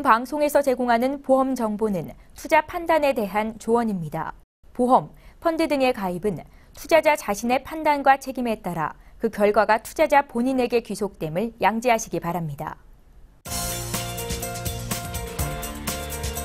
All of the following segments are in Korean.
방송에서 제공하는 보험 정보는 투자 판단에 대한 조언입니다. 보험, 펀드 등의 가입은 투자자 자신의 판단과 책임에 따라 그 결과가 투자자 본인에게 귀속됨을 양지하시기 바랍니다.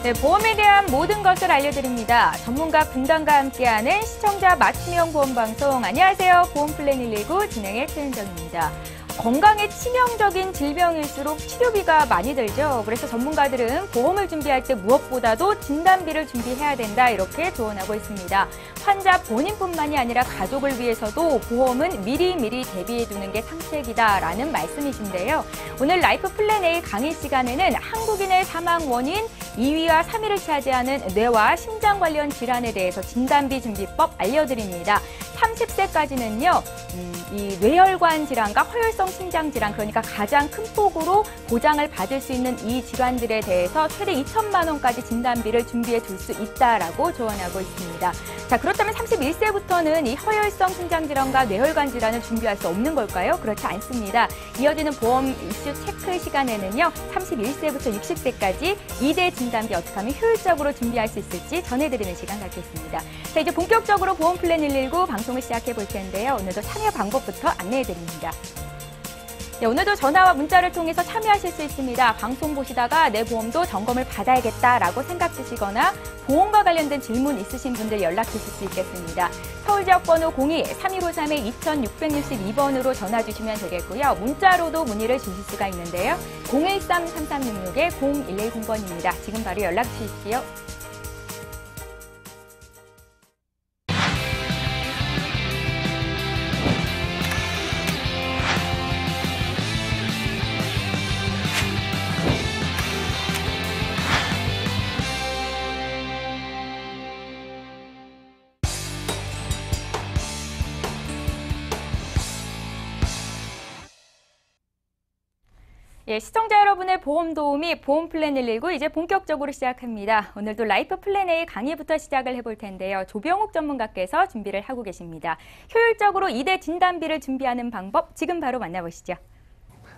네, 보험에 대한 모든 것을 알려드립니다. 전문가 분당과 함께하는 시청자 맞춤형 보험방송. 안녕하세요. 보험플랜 119 진행의 최은정입니다. 건강에 치명적인 질병일수록 치료비가 많이 들죠. 그래서 전문가들은 보험을 준비할 때 무엇보다도 진단비를 준비해야 된다 이렇게 조언하고 있습니다. 환자 본인뿐만이 아니라 가족을 위해서도 보험은 미리미리 대비해두는 게 상책이다라는 말씀이신데요. 오늘 라이프 플랜 A 강의 시간에는 한국인의 사망 원인 2위와 3위를 차지하는 뇌와 심장 관련 질환에 대해서 진단비 준비법 알려드립니다. 30세까지는요, 이 뇌혈관 질환과 허혈성 심장 질환, 그러니까 가장 큰 폭으로 보장을 받을 수 있는 이 질환들에 대해서 최대 2천만 원까지 진단비를 준비해 둘 수 있다라고 조언하고 있습니다. 자, 그렇다면 31세부터는 이 허혈성 심장 질환과 뇌혈관 질환을 준비할 수 없는 걸까요? 그렇지 않습니다. 이어지는 보험 이슈 체크 시간에는요, 31세부터 60세까지 2대 진단비 어떻게 하면 효율적으로 준비할 수 있을지 전해드리는 시간 갖겠습니다. 자, 이제 본격적으로 보험 플랜 119 방송을 시작해 볼 텐데요. 오늘도 참여 방법부터 안내해 드립니다. 네, 오늘도 전화와 문자를 통해서 참여하실 수 있습니다. 방송 보시다가 내 보험도 점검을 받아야겠다라고 생각 드시거나 보험과 관련된 질문 있으신 분들 연락 주실 수 있겠습니다. 서울 지역번호 02-3253-2662번으로 전화 주시면 되겠고요. 문자로도 문의를 주실 수가 있는데요. 013-3366-0110번입니다. 지금 바로 연락 주십시오. 예, 시청자 여러분의 보험 도우미 보험 플랜 119 이제 본격적으로 시작합니다. 오늘도 라이프 플랜 A 강의부터 시작을 해볼 텐데요. 조병욱 전문가께서 준비를 하고 계십니다. 효율적으로 2대 진단비를 준비하는 방법 지금 바로 만나보시죠.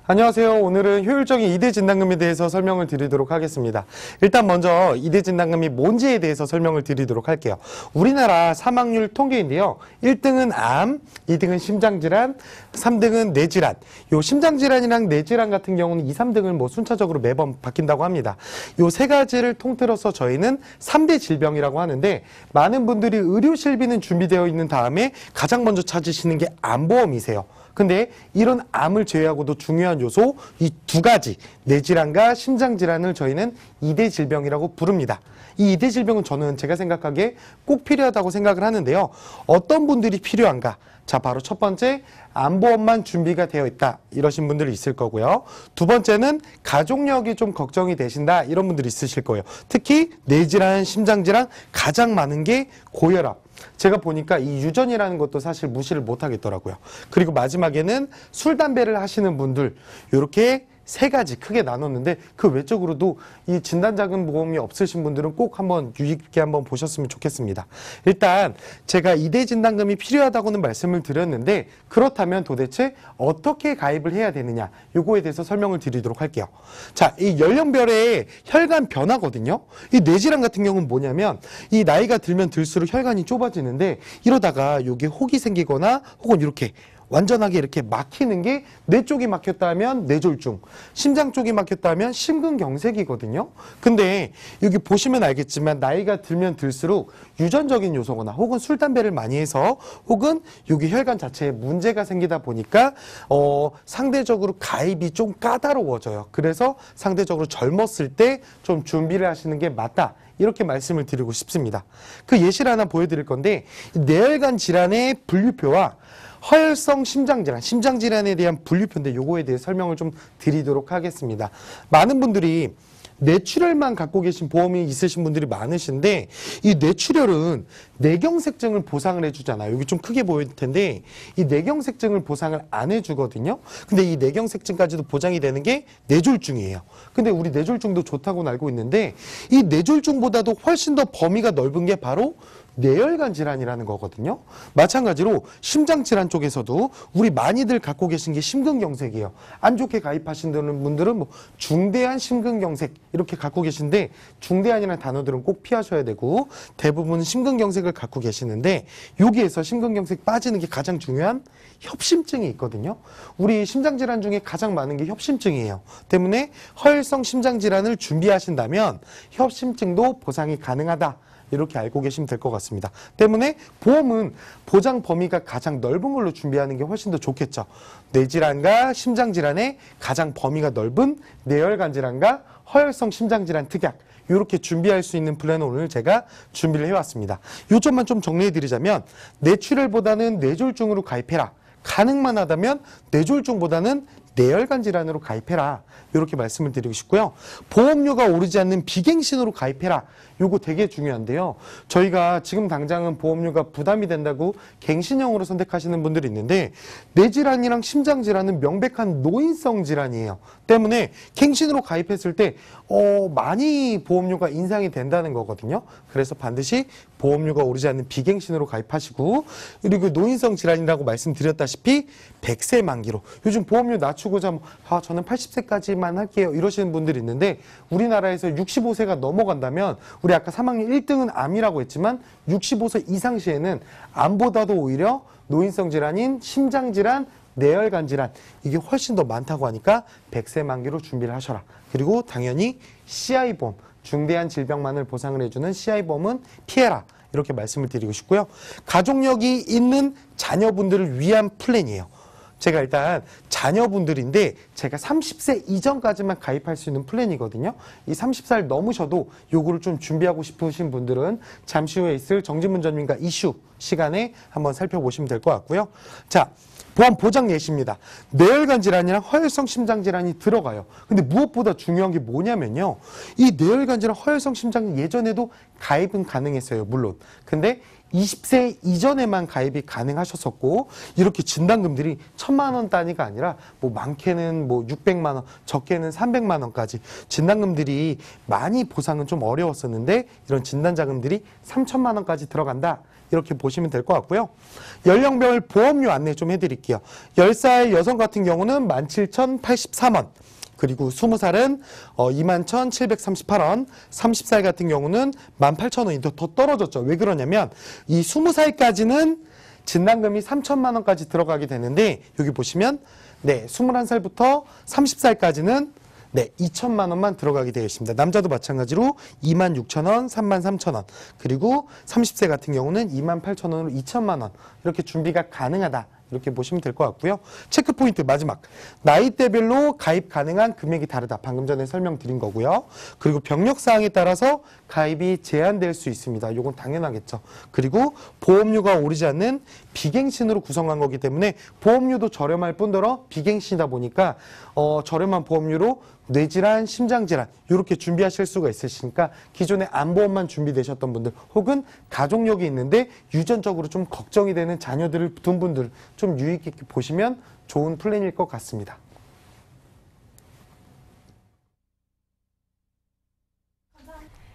안녕하세요. 오늘은 효율적인 2대 진단금에 대해서 설명을 드리도록 하겠습니다. 일단 먼저 2대 진단금이 뭔지에 대해서 설명을 드리도록 할게요. 우리나라 사망률 통계인데요. 1등은 암, 2등은 심장질환, 3등은 뇌질환. 요 심장질환이랑 뇌질환 같은 경우는 2, 3등을 뭐 순차적으로 매번 바뀐다고 합니다. 요 세 가지를 통틀어서 저희는 3대 질병이라고 하는데 많은 분들이 의료 실비는 준비되어 있는 다음에 가장 먼저 찾으시는 게 암보험이세요. 근데 이런 암을 제외하고도 중요한 요소 이 두 가지 뇌질환과 심장질환을 저희는 2대 질병이라고 부릅니다. 이 2대 질병은 저는 제가 생각하기에 꼭 필요하다고 생각을 하는데요. 어떤 분들이 필요한가? 자, 바로 첫 번째 암보험만 준비가 되어 있다 이러신 분들이 있을 거고요. 두 번째는 가족력이 좀 걱정이 되신다 이런 분들이 있으실 거예요. 특히 뇌질환, 심장질환 가장 많은 게 고혈압. 제가 보니까 이 유전이라는 것도 사실 무시를 못 하겠더라고요. 그리고 마지막에는 술, 담배를 하시는 분들 이렇게 세 가지 크게 나눴는데 그 외적으로도 이 진단자금보험이 없으신 분들은 꼭 한번 유익 있게 한번 보셨으면 좋겠습니다. 일단 제가 2대 진단금이 필요하다고는 말씀을 드렸는데 그렇다면 도대체 어떻게 가입을 해야 되느냐 요거에 대해서 설명을 드리도록 할게요. 자, 이 연령별의 혈관 변화거든요. 이 뇌질환 같은 경우는 뭐냐면 이 나이가 들면 들수록 혈관이 좁아지는데 이러다가 여기 혹이 생기거나 혹은 이렇게 완전하게 이렇게 막히는 게 뇌 쪽이 막혔다면 뇌졸중, 심장 쪽이 막혔다면 심근경색이거든요. 근데 여기 보시면 알겠지만 나이가 들면 들수록 유전적인 요소거나 혹은 술, 담배를 많이 해서 혹은 여기 혈관 자체에 문제가 생기다 보니까 상대적으로 가입이 좀 까다로워져요. 그래서 상대적으로 젊었을 때 좀 준비를 하시는 게 맞다. 이렇게 말씀을 드리고 싶습니다. 그 예시를 하나 보여드릴 건데 뇌혈관 질환의 분류표와 허혈성 심장질환, 심장질환에 대한 분류표인데 요거에 대해 설명을 좀 드리도록 하겠습니다. 많은 분들이 뇌출혈만 갖고 계신 보험이 있으신 분들이 많으신데 이 뇌출혈은 뇌경색증을 보상을 해주잖아요. 여기 좀 크게 보일 텐데 이 뇌경색증을 보상을 안 해주거든요. 근데 이 뇌경색증까지도 보장이 되는 게 뇌졸중이에요. 근데 우리 뇌졸중도 좋다고 알고 있는데 이 뇌졸중보다도 훨씬 더 범위가 넓은 게 바로 뇌혈관 질환이라는 거거든요. 마찬가지로 심장 질환 쪽에서도 우리 많이들 갖고 계신 게 심근경색이에요. 안 좋게 가입하시는 분들은 뭐 중대한 심근경색 이렇게 갖고 계신데, 중대한이라는 단어들은 꼭 피하셔야 되고, 대부분 심근경색을 갖고 계시는데, 여기에서 심근경색 빠지는 게 가장 중요한 협심증이 있거든요. 우리 심장질환 중에 가장 많은 게 협심증이에요. 때문에 허혈성 심장질환을 준비하신다면 협심증도 보상이 가능하다, 이렇게 알고 계시면 될 것 같습니다. 때문에 보험은 보장 범위가 가장 넓은 걸로 준비하는 게 훨씬 더 좋겠죠. 뇌질환과 심장질환의 가장 범위가 넓은 뇌혈관 질환과 허혈성 심장질환 특약, 이렇게 준비할 수 있는 플랜을 오늘 제가 준비를 해왔습니다. 요점만 좀 정리해드리자면, 뇌출혈보다는 뇌졸중으로 가입해라, 가능만 하다면 뇌졸중보다는 뇌혈관 질환으로 가입해라, 이렇게 말씀을 드리고 싶고요. 보험료가 오르지 않는 비갱신으로 가입해라, 요거 되게 중요한데요. 저희가 지금 당장은 보험료가 부담이 된다고 갱신형으로 선택하시는 분들이 있는데, 뇌질환이랑 심장질환은 명백한 노인성 질환이에요. 때문에 갱신으로 가입했을 때 많이 보험료가 인상이 된다는 거거든요. 그래서 반드시 보험료가 오르지 않는 비갱신으로 가입하시고, 그리고 노인성 질환이라고 말씀드렸다시피 100세 만기로, 요즘 보험료 낮추고자 저는 80세까지만 할게요, 이러시는 분들이 있는데, 우리나라에서 65세가 넘어간다면, 우리 아까 3학년 1등은 암이라고 했지만 65세 이상 시에는 암보다도 오히려 노인성 질환인 심장질환, 뇌혈관 질환, 이게 훨씬 더 많다고 하니까 100세 만기로 준비를 하셔라. 그리고 당연히 CI보험, 중대한 질병만을 보상을 해주는 CI보험은 피해라, 이렇게 말씀을 드리고 싶고요. 가족력이 있는 자녀분들을 위한 플랜이에요. 제가 일단 자녀분들인데, 제가 30세 이전까지만 가입할 수 있는 플랜이거든요. 이 30살 넘으셔도 요거를 좀 준비하고 싶으신 분들은 잠시 후에 있을 정진문 전문가 이슈 시간에 한번 살펴보시면 될 것 같고요. 자, 보험 보장 예시입니다. 뇌혈관 질환이랑 허혈성 심장 질환이 들어가요. 근데 무엇보다 중요한 게 뭐냐면요, 이 뇌혈관 질환, 허혈성 심장 예전에도 가입은 가능했어요, 물론. 근데 20세 이전에만 가입이 가능하셨었고, 이렇게 진단금들이 1,000만 원 단위가 아니라 뭐 많게는 뭐 600만 원, 적게는 300만 원까지 진단금들이 많이 보상은 좀 어려웠었는데, 이런 진단자금들이 3,000만 원까지 들어간다, 이렇게 보시면 될 것 같고요. 연령별 보험료 안내 좀 해드릴게요. 10살 여성 같은 경우는 17,083원, 그리고 20살은 21,738원, 30살 같은 경우는 18,000원이 더 떨어졌죠. 왜 그러냐면, 이 20살까지는 진단금이 3,000만 원까지 들어가게 되는데, 여기 보시면 21살부터 30살까지는 2천만 원만 들어가게 되어 있습니다. 남자도 마찬가지로 26,000원, 33,000원, 그리고 30세 같은 경우는 28,000원으로 2천만 원, 이렇게 준비가 가능하다, 이렇게 보시면 될 것 같고요. 체크포인트 마지막, 나이대별로 가입 가능한 금액이 다르다, 방금 전에 설명드린 거고요. 그리고 병력사항에 따라서 가입이 제한될 수 있습니다. 이건 당연하겠죠. 그리고 보험료가 오르지 않는 비갱신으로 구성한 거기 때문에 보험료도 저렴할 뿐더러 비갱신이다 보니까 저렴한 보험료로 뇌질환, 심장질환 이렇게 준비하실 수가 있으시니까, 기존에 암보험만 준비되셨던 분들, 혹은 가족력이 있는데 유전적으로 좀 걱정이 되는 자녀들을 둔 분들, 좀 유익 있게 보시면 좋은 플랜일 것 같습니다.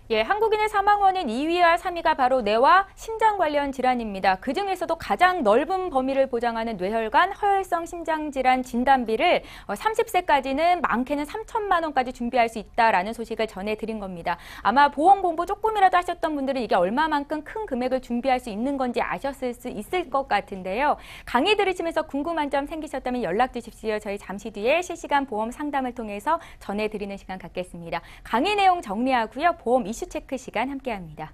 예, 한국인의 사망 원인 2위와 3위가 바로 뇌와 심장 관련 질환입니다. 그중에서도 가장 넓은 범위를 보장하는 뇌혈관, 허혈성 심장질환 진단비를 30세까지는 많게는 3천만 원까지 준비할 수 있다라는 소식을 전해드린 겁니다. 아마 보험 공부 조금이라도 하셨던 분들은 이게 얼마만큼 큰 금액을 준비할 수 있는 건지 아셨을 수 있을 것 같은데요. 강의 들으시면서 궁금한 점 생기셨다면 연락 주십시오. 저희 잠시 뒤에 실시간 보험 상담을 통해서 전해드리는 시간 갖겠습니다. 강의 내용 정리하고요. 보험 이슈 체크 시간 함께합니다.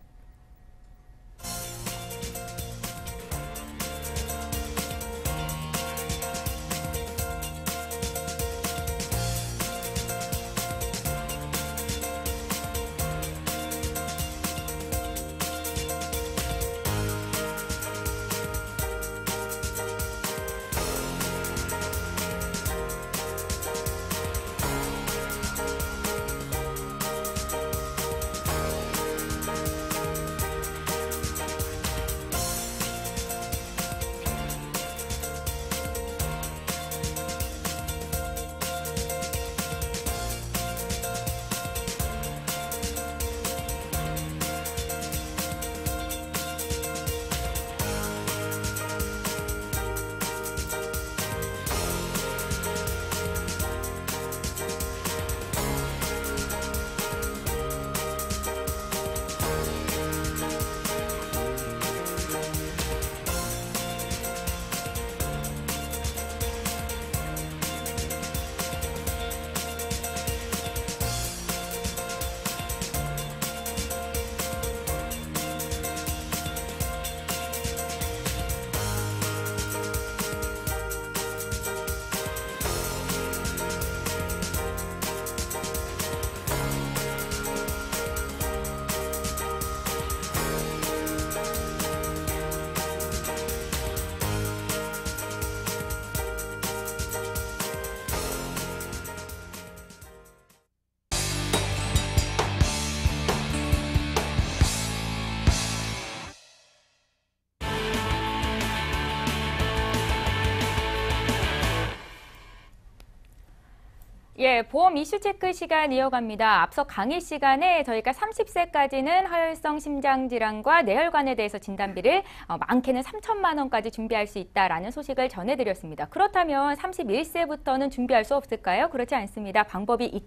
예, 보험 이슈 체크 시간 이어갑니다. 앞서 강의 시간에 저희가 30세까지는 허혈성 심장질환과 뇌혈관에 대해서 진단비를 많게는 3천만 원까지 준비할 수 있다라는 소식을 전해드렸습니다. 그렇다면 31세부터는 준비할 수 없을까요? 그렇지 않습니다. 방법이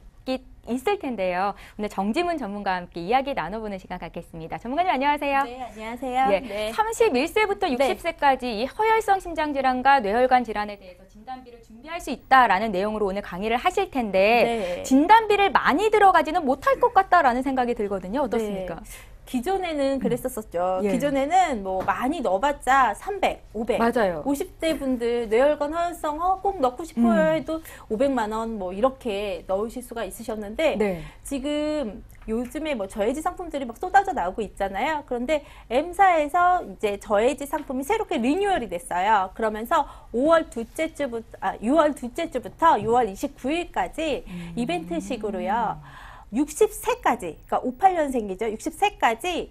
있을 텐데요. 오늘 정지문 전문가와 함께 이야기 나눠보는 시간 갖겠습니다. 전문가님 안녕하세요. 네, 안녕하세요. 예, 네. 31세부터 60세까지 이 허혈성 심장질환과 뇌혈관 질환에 대해서 진단비를 준비할 수 있다라는 내용으로 오늘 강의를 하실 텐데 네. 진단비를 많이 들어가지는 못할 것 같다라는 생각이 들거든요. 어떻습니까? 네. 기존에는 그랬었죠. 예. 기존에는 뭐 많이 넣어봤자 300, 500. 맞아요. 50대 분들 뇌혈관 허혈성 꼭 넣고 싶어요 해도 500만 원 뭐 이렇게 넣으실 수가 있으셨는데 네. 지금 요즘에 뭐 저해지 상품들이 막 쏟아져 나오고 있잖아요. 그런데 M사에서 이제 저해지 상품이 새롭게 리뉴얼이 됐어요. 그러면서 6월 둘째 주부터 6월 29일까지 이벤트식으로요. 60세까지, 그러니까 58년생이죠. 60세까지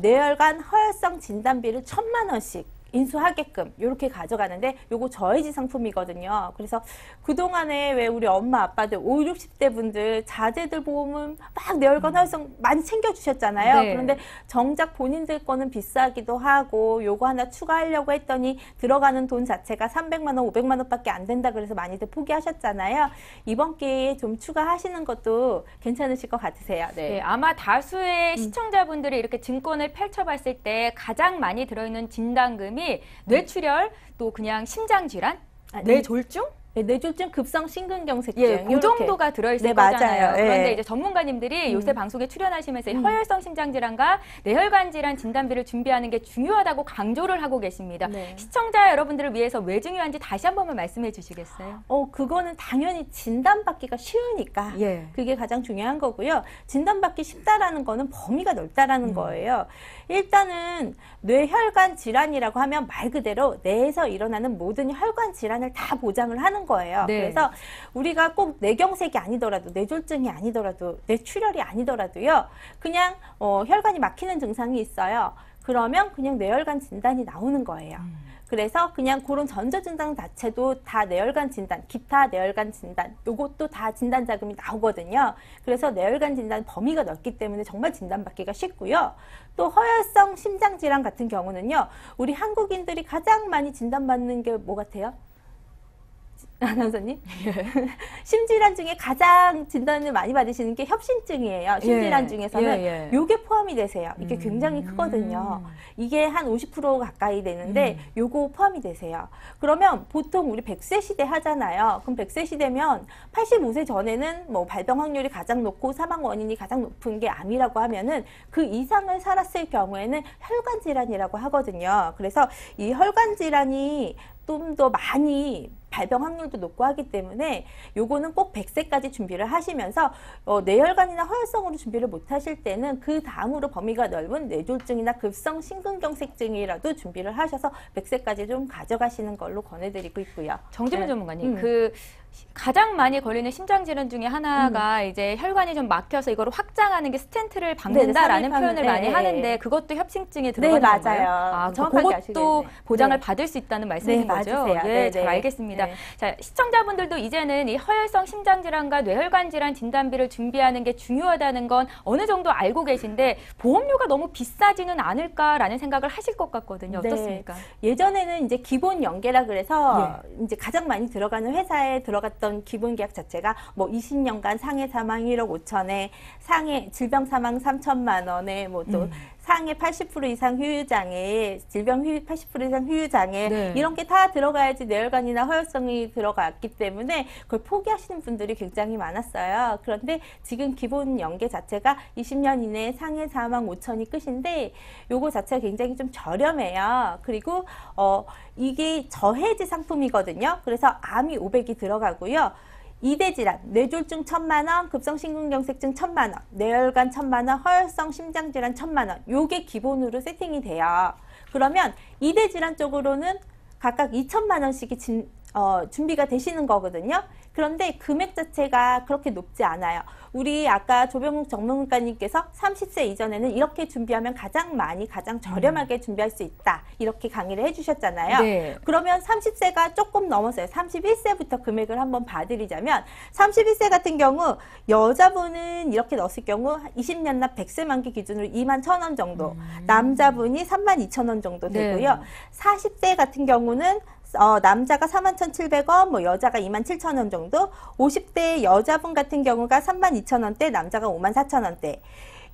뇌혈관 허혈성 진단비를 1,000만 원씩 인수하게끔 이렇게 가져가는데 요거 저해지 상품이거든요. 그래서 그동안에 왜 우리 엄마 아빠들 50, 60대 분들 자제들 보험은 막 뇌혈관 허혈성 많이 챙겨주셨잖아요. 네. 그런데 정작 본인들 거는 비싸기도 하고 요거 하나 추가하려고 했더니 들어가는 돈 자체가 300만 원, 500만 원밖에 안 된다 그래서 많이들 포기하셨잖아요. 이번 기회에 좀 추가하시는 것도 괜찮으실 것 같으세요. 네, 아마 다수의 시청자분들이 이렇게 증권을 펼쳐봤을 때 가장 많이 들어있는 진단금이 뇌출혈, 또 그냥 심장질환, 뇌졸중? 네, 뇌졸중, 급성 심근경색증. 예, 그 정도가 들어있을 네, 거잖아요. 맞아요. 그런데 예. 이제 전문가님들이 요새 방송에 출연하시면서 이 허혈성 심장질환과 뇌혈관 질환 진단비를 준비하는 게 중요하다고 강조를 하고 계십니다. 네. 시청자 여러분들을 위해서 왜 중요한지 다시 한 번만 말씀해 주시겠어요? 그거는 당연히 진단받기가 쉬우니까 예. 그게 가장 중요한 거고요. 진단받기 쉽다라는 거는 범위가 넓다라는 거예요. 일단은 뇌혈관 질환이라고 하면 말 그대로 뇌에서 일어나는 모든 혈관 질환을 다 보장을 하는 거예요. 네. 그래서 우리가 꼭 뇌경색이 아니더라도 뇌졸중이 아니더라도 뇌출혈이 아니더라도요. 그냥 혈관이 막히는 증상이 있어요. 그러면 그냥 뇌혈관 진단이 나오는 거예요. 그래서 그냥 그런 전조진단 자체도 다 뇌혈관 진단, 기타 뇌혈관 진단, 요것도 다 진단 자금이 나오거든요. 그래서 뇌혈관 진단 범위가 넓기 때문에 정말 진단받기가 쉽고요. 또 허혈성 심장질환 같은 경우는요. 우리 한국인들이 가장 많이 진단받는 게 뭐 같아요? 아나운서님? 심질환 중에 가장 진단을 많이 받으시는 게 협심증이에요. 심질환 중에서는 요게 포함이 되세요. 이게 굉장히 크거든요. 이게 한 50% 가까이 되는데 요거 포함이 되세요. 그러면 보통 우리 100세 시대 하잖아요. 그럼 100세 시대면 85세 전에는 뭐 발병 확률이 가장 높고 사망 원인이 가장 높은 게 암이라고 하면은 그 이상을 살았을 경우에는 혈관 질환이라고 하거든요. 그래서 이 혈관 질환이 좀 더 많이 발병 확률도 높고 하기 때문에 요거는 꼭 100세까지 준비를 하시면서 뇌혈관이나 허혈성으로 준비를 못 하실 때는 그 다음으로 범위가 넓은 뇌졸중이나 급성 심근경색증이라도 준비를 하셔서 100세까지 좀 가져가시는 걸로 권해드리고 있고요. 정지문 전문가님, 가장 많이 걸리는 심장질환 중에 하나가 이제 혈관이 좀 막혀서 이걸 확장하는 게 스텐트를 박는다라는 표현을 많이 하는데 그것도 협심증에 들어가는 건가요? 맞아요. 정확하게 그것도 아시겠네. 보장을 받을 수 있다는 말씀인 거죠? 맞으세요. 예, 잘 알겠습니다. 네. 자, 시청자분들도 이제는 이 허혈성 심장질환과 뇌혈관 질환 진단비를 준비하는 게 중요하다는 건 어느 정도 알고 계신데 보험료가 너무 비싸지는 않을까라는 생각을 하실 것 같거든요. 어떻습니까? 예전에는 이제 기본 연계라 그래서 이제 가장 많이 들어가는 회사에 들어갔던 기본 계약 자체가 뭐 20년간 상해 사망 1억 5천에 상해 질병 사망 3천만 원에 뭐 또 상해 80% 이상 후유장애, 질병 80% 이상 후유장애 이런 게 다 들어가야지 뇌혈관이나 허혈성이 들어갔기 때문에 그걸 포기하시는 분들이 굉장히 많았어요. 그런데 지금 기본 연계 자체가 20년 이내에 상해 사망 5천이 끝인데 요거 자체가 굉장히 좀 저렴해요. 그리고 이게 저해지 상품이거든요. 그래서 암이 500이 들어가고요. 2대 질환, 뇌졸중 1,000만 원, 급성 심근경색증 1,000만 원, 뇌혈관 1,000만 원, 허혈성 심장질환 1,000만 원. 요게 기본으로 세팅이 돼요. 그러면 2대 질환 쪽으로는 각각 2,000만 원씩이 준비가 되시는 거거든요. 그런데 금액 자체가 그렇게 높지 않아요. 우리 아까 조병욱 전문가님께서 30세 이전에는 이렇게 준비하면 가장 많이, 가장 저렴하게 준비할 수 있다. 이렇게 강의를 해주셨잖아요. 네. 그러면 30세가 조금 넘었어요. 31세부터 금액을 한번 봐드리자면 31세 같은 경우 여자분은 이렇게 넣었을 경우 20년 납 100세 만기 기준으로 21,000원 정도, 남자분이 32,000원 정도 되고요. 네. 40대 같은 경우는 남자가 41,700원, 뭐 여자가 27,000원 정도, 50대 여자분 같은 경우가 32,000원대, 남자가 54,000원대,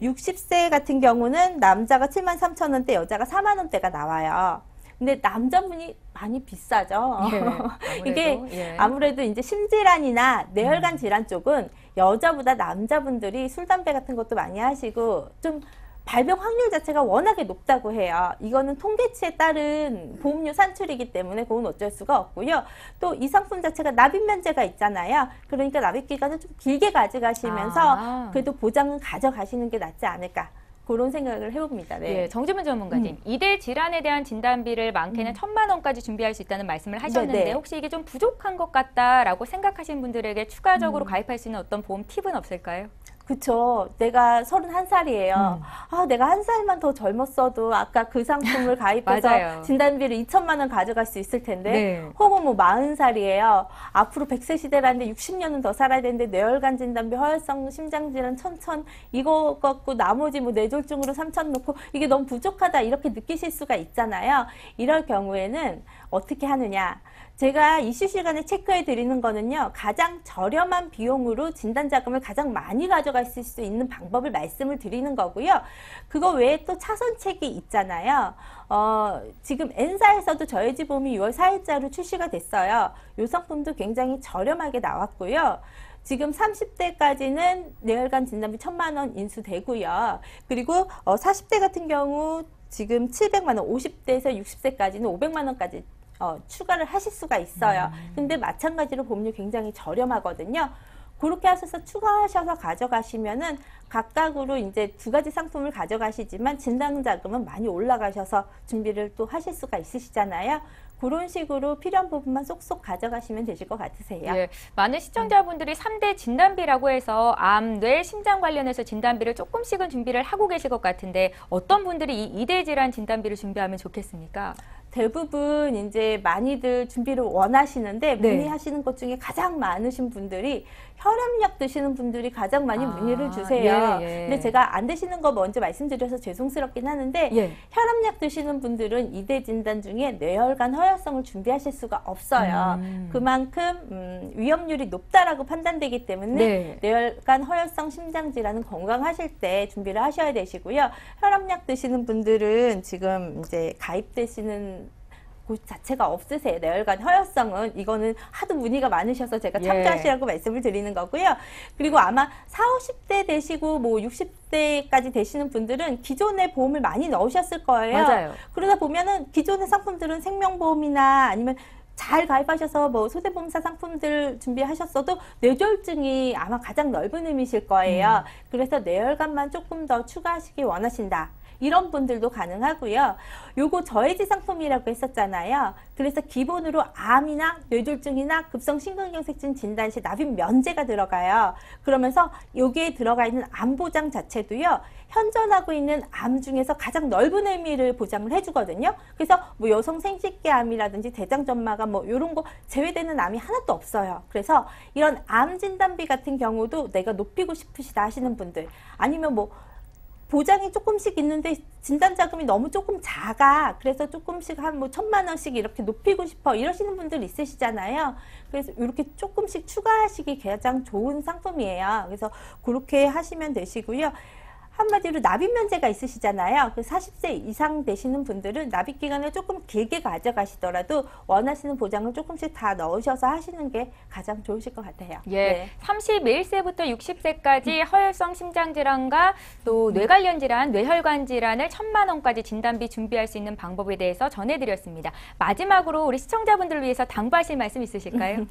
60세 같은 경우는 남자가 73,000원대, 여자가 40,000원대가 나와요. 근데 남자분이 많이 비싸죠. 예, 이게 아무래도 이제 심질환이나 뇌혈관 질환 쪽은 여자보다 남자분들이 술, 담배 같은 것도 많이 하시고 좀 발병 확률 자체가 워낙에 높다고 해요. 이거는 통계치에 따른 보험료 산출이기 때문에 그건 어쩔 수가 없고요. 또 이 상품 자체가 납입 면제가 있잖아요. 그러니까 납입 기간을 좀 길게 가져가시면서 그래도 보장은 가져가시는 게 낫지 않을까. 그런 생각을 해봅니다. 네. 예, 정지문 전문가님, 이대 질환에 대한 진단비를 많게는 1,000만 원까지 준비할 수 있다는 말씀을 하셨는데 네네. 혹시 이게 좀 부족한 것 같다라고 생각하시는 분들에게 추가적으로 가입할 수 있는 어떤 보험 팁은 없을까요? 그쵸. 내가 31살이에요. 아, 내가 한 살만 더 젊었어도 아까 그 상품을 가입해서 맞아요. 진단비를 2,000만 원 가져갈 수 있을 텐데. 네. 혹은 뭐 40살이에요. 앞으로 100세 시대라는데 60년은 더 살아야 되는데 뇌혈관 진단비, 허혈성 심장질환 1,000 이거 갖고 나머지 뭐 뇌졸중으로 3,000 놓고 이게 너무 부족하다 이렇게 느끼실 수가 있잖아요. 이럴 경우에는 어떻게 하느냐. 제가 이슈 시간에 체크해 드리는 거는요, 가장 저렴한 비용으로 진단 자금을 가장 많이 가져갈 수 있는 방법을 말씀을 드리는 거고요. 그거 외에 또 차선책이 있잖아요. 지금 N사에서도 저희 집 보험이 6월 4일자로 출시가 됐어요. 이 상품도 굉장히 저렴하게 나왔고요. 지금 30대까지는 뇌혈관 진단비 1,000만 원 인수되고요. 그리고 40대 같은 경우 지금 700만 원, 50대에서 60세까지는 500만 원까지 추가를 하실 수가 있어요. 근데 마찬가지로 보험료 굉장히 저렴하거든요. 그렇게 하셔서 추가하셔서 가져가시면은 각각으로 이제 두 가지 상품을 가져가시지만 진단 자금은 많이 올라가셔서 준비를 또 하실 수가 있으시잖아요. 그런 식으로 필요한 부분만 쏙쏙 가져가시면 되실 것 같으세요. 예, 많은 시청자분들이 3대 진단비라고 해서 암, 뇌, 심장 관련해서 진단비를 조금씩은 준비를 하고 계실 것 같은데 어떤 분들이 이 2대 질환 진단비를 준비하면 좋겠습니까? 대부분 이제 많이들 준비를 원하시는데 네. 문의하시는 것 중에 가장 많으신 분들이 혈압약 드시는 분들이 가장 많이 문의를 주세요. 예. 근데 제가 안 드시는 거 먼저 말씀드려서 죄송스럽긴 하는데 예. 혈압약 드시는 분들은 2대 진단 중에 뇌혈관 허혈성을 준비하실 수가 없어요. 그만큼 위험률이 높다라고 판단되기 때문에 네. 뇌혈관 허혈성 심장질환은 건강하실 때 준비를 하셔야 되시고요. 혈압약 드시는 분들은 지금 이제 가입되시는 곳 자체가 없으세요. 뇌혈관 허혈성은 이거는 하도 문의가 많으셔서 제가 참조하시라고 말씀을 드리는 거고요. 그리고 아마 40, 50대 되시고 뭐 60대까지 되시는 분들은 기존에 보험을 많이 넣으셨을 거예요. 맞아요. 그러다 보면은 기존의 상품들은 생명보험이나 아니면 잘 가입하셔서 뭐 소대보험사 상품들 준비하셨어도 뇌졸중이 아마 가장 넓은 의미실 거예요. 그래서 뇌혈관만 조금 더 추가하시기 원하신다. 이런 분들도 가능하고요. 요거 저해지 상품이라고 했었잖아요. 그래서 기본으로 암이나 뇌졸중이나 급성심근경색증 진단 시 납입 면제가 들어가요. 그러면서 여기에 들어가 있는 암 보장 자체도요. 현존하고 있는 암 중에서 가장 넓은 의미를 보장을 해주거든요. 그래서 뭐 여성 생식기암이라든지 대장점마감 뭐 이런 거 제외되는 암이 하나도 없어요. 그래서 이런 암 진단비 같은 경우도 내가 높이고 싶으시다 하시는 분들 아니면 뭐 보장이 조금씩 있는데 진단 자금이 너무 조금 작아. 그래서 조금씩 한 뭐 1,000만 원씩 이렇게 높이고 싶어. 이러시는 분들 있으시잖아요. 그래서 이렇게 조금씩 추가하시기 가장 좋은 상품이에요. 그래서 그렇게 하시면 되시고요. 한마디로 납입 면제가 있으시잖아요. 그 40세 이상 되시는 분들은 납입 기간을 조금 길게 가져가시더라도 원하시는 보장을 조금씩 다 넣으셔서 하시는 게 가장 좋으실 것 같아요. 예, 네. 31세부터 60세까지 허혈성 심장질환과 또 뇌 관련 질환, 뇌혈관 질환을 1,000만 원까지 진단비 준비할 수 있는 방법에 대해서 전해드렸습니다. 마지막으로 우리 시청자분들을 위해서 당부하실 말씀 있으실까요?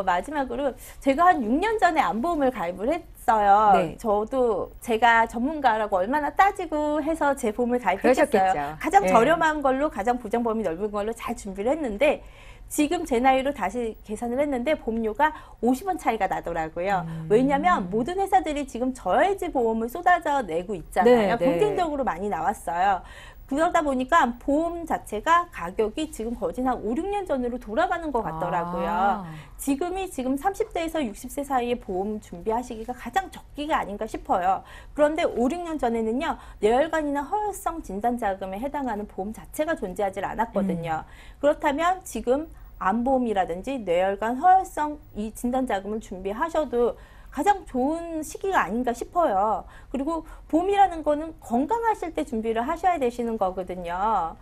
마지막으로 제가 한 6년 전에 암보험을 가입을 했어요. 네. 저도 제가 전문가라고 얼마나 따지고 해서 제 보험을 가입했겠어요. 그러셨겠죠. 가장 네. 저렴한 걸로 가장 보장범위 넓은 걸로 잘 준비를 했는데 지금 제 나이로 다시 계산을 했는데 보험료가 50원 차이가 나더라고요. 왜냐하면 모든 회사들이 지금 저해지 보험을 쏟아져 내고 있잖아요. 네, 네. 경쟁적으로 많이 나왔어요. 그러다 보니까 보험 자체가 가격이 지금 거의 한 5, 6년 전으로 돌아가는 것 같더라고요. 지금 30대에서 60세 사이에 보험 준비하시기가 가장 적기가 아닌가 싶어요. 그런데 5, 6년 전에는요, 뇌혈관이나 허혈성 진단자금에 해당하는 보험 자체가 존재하지 않았거든요. 그렇다면 지금 암보험이라든지 뇌혈관, 허혈성 이 진단자금을 준비하셔도 가장 좋은 시기가 아닌가 싶어요. 그리고 보험이라는 거는 건강하실 때 준비를 하셔야 되시는 거거든요.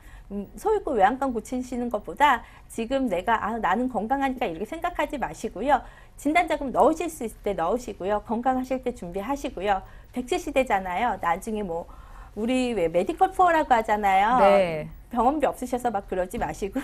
소유고 외양간 고치시는 것보다 지금 내가 나는 건강하니까 이렇게 생각하지 마시고요. 진단자금 넣으실 수 있을 때 넣으시고요. 건강하실 때 준비하시고요. 백세 시대잖아요. 나중에 뭐 우리 왜 메디컬 푸어라고 하잖아요. 네. 병원비 없으셔서 막 그러지 마시고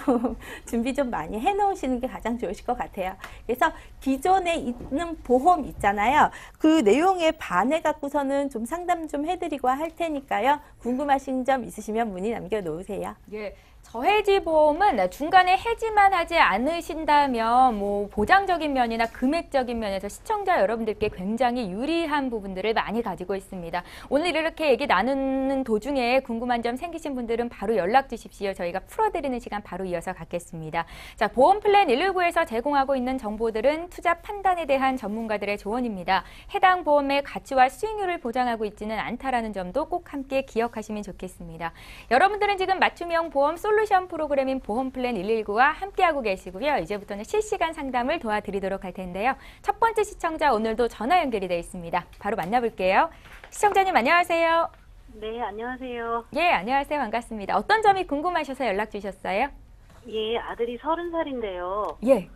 준비 좀 많이 해놓으시는 게 가장 좋으실 것 같아요. 그래서 기존에 있는 보험 있잖아요. 그 내용에 반해 갖고서는 좀 상담 좀 해드리고 할 테니까요. 궁금하신 점 있으시면 문의 남겨놓으세요. 예. 저해지 보험은 중간에 해지만 하지 않으신다면 뭐 보장적인 면이나 금액적인 면에서 시청자 여러분들께 굉장히 유리한 부분들을 많이 가지고 있습니다. 오늘 이렇게 얘기 나누는 도중에 궁금한 점 생기신 분들은 바로 연락 주십시오. 저희가 풀어드리는 시간 바로 이어서 갖겠습니다. 자, 보험 플랜 119에서 제공하고 있는 정보들은 투자 판단에 대한 전문가들의 조언입니다. 해당 보험의 가치와 수익률을 보장하고 있지는 않다라는 점도 꼭 함께 기억하시면 좋겠습니다. 여러분들은 지금 맞춤형 보험 솔루션 프로그램인 보험 플랜 119와 함께하고 계시고요. 이제부터는 실시간 상담을 도와드리도록 할 텐데요. 첫 번째 시청자 오늘도 전화 연결이 되어 있습니다. 바로 만나볼게요. 시청자님 안녕하세요. 네, 안녕하세요. 예, 안녕하세요. 반갑습니다. 어떤 점이 궁금하셔서 연락 주셨어요? 예, 아들이 30살인데요. 예.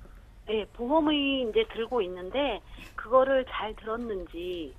예, 보험을 이제 들고 있는데 그거를 잘 들었는지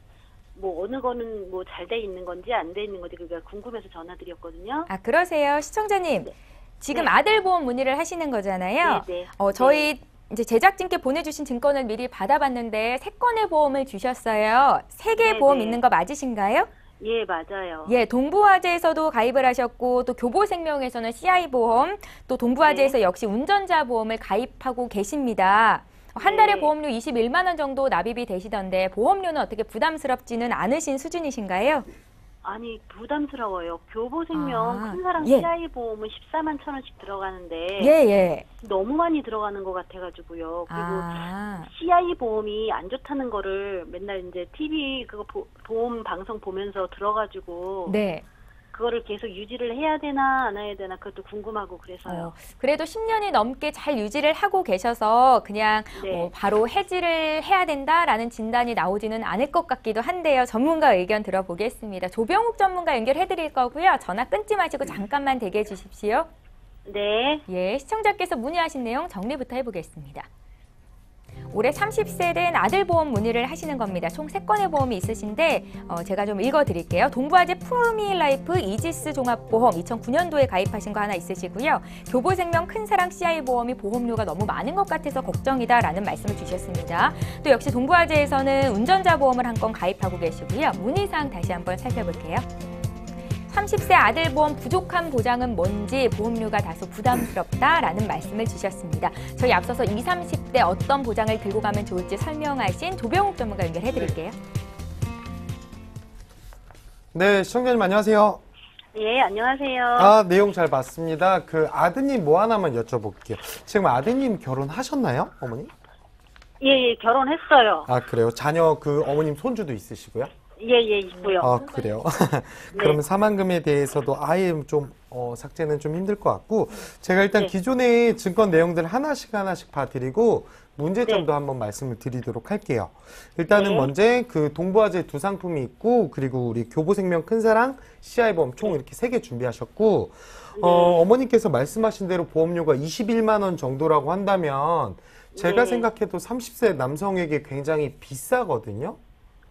뭐 어느 거는 뭐 잘 돼 있는 건지 안 돼 있는 건지 그게 궁금해서 전화드렸거든요. 아, 그러세요. 시청자님. 네. 지금 네. 아들 보험 문의를 하시는 거잖아요. 네, 네. 저희 이제 제작진께 보내주신 증권을 미리 받아봤는데 3건의 보험을 주셨어요. 3개의 네, 보험 네. 있는 거 맞으신가요? 예, 맞아요. 예, 동부화재에서도 가입을 하셨고 또 교보생명에서는 CI보험, 또 동부화재에서 네. 역시 운전자 보험을 가입하고 계십니다. 한 달에 네. 보험료 21만 원 정도 납입이 되시던데 보험료는 어떻게 부담스럽지는 않으신 수준이신가요? 아니, 부담스러워요. 교보생명 큰사랑 예. CI 보험은 14만 1,000원씩 들어가는데 예, 예. 너무 많이 들어가는 것 같아가지고요. 그리고 아, CI 보험이 안 좋다는 거를 맨날 이제 TV 그거 보험 방송 보면서 들어가지고 네. 그거를 계속 유지를 해야 되나 안 해야 되나 그것도 궁금하고 그래서요. 그래도 10년이 넘게 잘 유지를 하고 계셔서 그냥 네. 바로 해지를 해야 된다라는 진단이 나오지는 않을 것 같기도 한데요. 전문가 의견 들어보겠습니다. 조병욱 전문가 연결해 드릴 거고요. 전화 끊지 마시고 잠깐만 대기해 주십시오. 네. 예, 시청자께서 문의하신 내용 정리부터 해보겠습니다. 올해 30세 된 아들 보험 문의를 하시는 겁니다. 총 3건의 보험이 있으신데 제가 좀 읽어드릴게요. 동부화재 프로미라이프 이지스 종합보험 2009년도에 가입하신 거 하나 있으시고요. 교보생명 큰사랑 CI보험이 보험료가 너무 많은 것 같아서 걱정이다라는 말씀을 주셨습니다. 또 역시 동부화재에서는 운전자 보험을 한 건 가입하고 계시고요. 문의사항 다시 한번 살펴볼게요. 30세 아들 보험 부족한 보장은 뭔지 보험료가 다소 부담스럽다라는 말씀을 주셨습니다. 저희 앞서서 20, 30대 어떤 보장을 들고 가면 좋을지 설명하신 조병욱 전문가 연결해 드릴게요. 네, 시청자님 안녕하세요. 예, 안녕하세요. 아, 내용 잘 봤습니다. 그 아드님 뭐 하나만 여쭤볼게요. 지금 아드님 결혼하셨나요, 어머니? 예, 예, 결혼했어요. 아, 그래요? 자녀 그 어머님 손주도 있으시고요? 예, 예, 있고요. 아, 그래요? 그러면 사망금에 대해서도 아예 좀 삭제는 좀 힘들 것 같고 제가 일단 네. 기존의 증권 내용들 하나씩 봐드리고 문제점도 네. 한번 말씀을 드리도록 할게요. 일단은 네. 먼저 그 동부화재 2 상품이 있고 그리고 우리 교보생명 큰사랑 CI보험 총 이렇게 3개 준비하셨고 어머니께서 말씀하신 대로 보험료가 21만 원 정도라고 한다면 제가 네. 생각해도 30세 남성에게 굉장히 비싸거든요.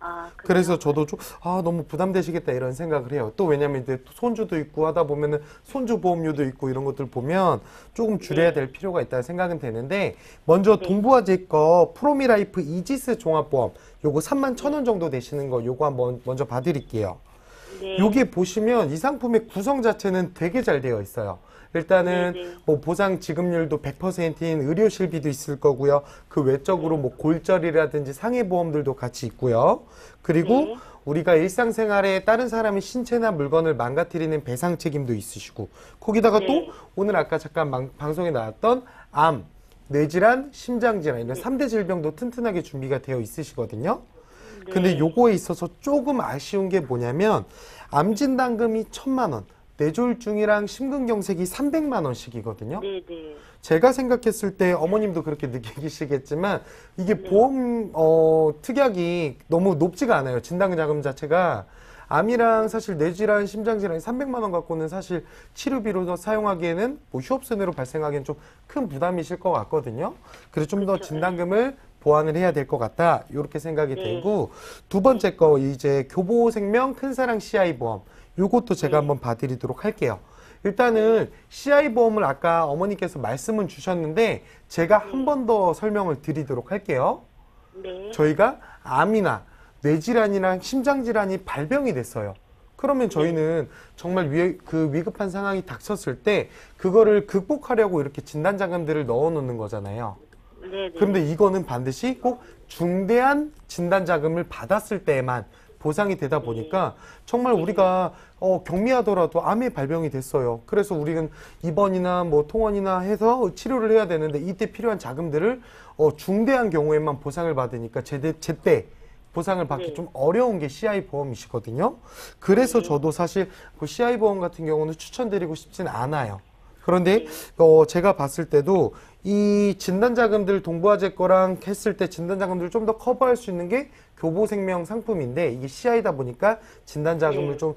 아, 그래요? 그래서 저도 좀, 너무 부담되시겠다 이런 생각을 해요. 또 왜냐면 이제 또 손주도 있고 하다 보면은 손주 보험료도 있고 이런 것들 보면 조금 줄여야 될 필요가 있다는 생각은 되는데, 먼저 동부화재 거 프로미라이프 이지스 종합보험, 요거 31,000원 정도 되시는 거 요거 한번 먼저 봐드릴게요. 네. 여기 보시면 이 상품의 구성 자체는 되게 잘 되어 있어요. 일단은 네네. 뭐 보상 지급률도 100%인 의료 실비도 있을 거고요. 그 외적으로 뭐 골절이라든지 상해 보험들도 같이 있고요. 그리고 네. 우리가 일상생활에 다른 사람의 신체나 물건을 망가뜨리는 배상 책임도 있으시고, 거기다가 네. 또 오늘 아까 잠깐 방송에 나왔던 암, 뇌질환, 심장질환 이런 3대 질병도 튼튼하게 준비가 되어 있으시거든요. 근데 네. 요거에 있어서 조금 아쉬운 게 뭐냐면 암 진단금이 1,000만 원, 뇌졸중이랑 심근경색이 300만 원씩이거든요. 네네. 제가 생각했을 때 어머님도 그렇게 느끼시겠지만 이게 네. 보험 특약이 너무 높지가 않아요. 진단자금 자체가. 암이랑 사실 뇌질환, 심장질환이 300만 원 갖고는 사실 치료비로 사용하기에는 뭐 휴업손해로 발생하기에는 좀 큰 부담이실 것 같거든요. 그래서 좀 더 그쵸. 진단금을 보완을 해야 될 것 같다. 이렇게 생각이 네. 되고, 두 번째 거 이제 교보생명 큰사랑 CI 보험. 요것도 제가 네. 한번 봐드리도록 할게요. 일단은 CI 보험을 아까 어머니께서 말씀은 주셨는데 제가 한 번 더 설명을 드리도록 할게요. 네. 저희가 암이나 뇌질환이나 심장질환이 발병이 됐어요. 그러면 저희는 정말 위급한 상황이 닥쳤을 때 그거를 극복하려고 이렇게 진단자금들을 넣어 놓는 거잖아요. 네네. 그런데 이거는 반드시 꼭 중대한 진단자금을 받았을 때에만 보상이 되다 보니까 정말 우리가 경미하더라도 암의 발병이 됐어요. 그래서 우리는 입원이나 뭐 통원이나 해서 치료를 해야 되는데 이때 필요한 자금들을 중대한 경우에만 보상을 받으니까 제때 보상을 받기 네. 좀 어려운 게 CI 보험이시거든요. 그래서 저도 사실 그 CI 보험 같은 경우는 추천드리고 싶진 않아요. 그런데 제가 봤을 때도 이 진단자금들 동부화재 거랑 했을 때 진단자금들을 좀 더 커버할 수 있는 게 교보생명 상품인데 이게 CI다 보니까 진단자금을 네. 좀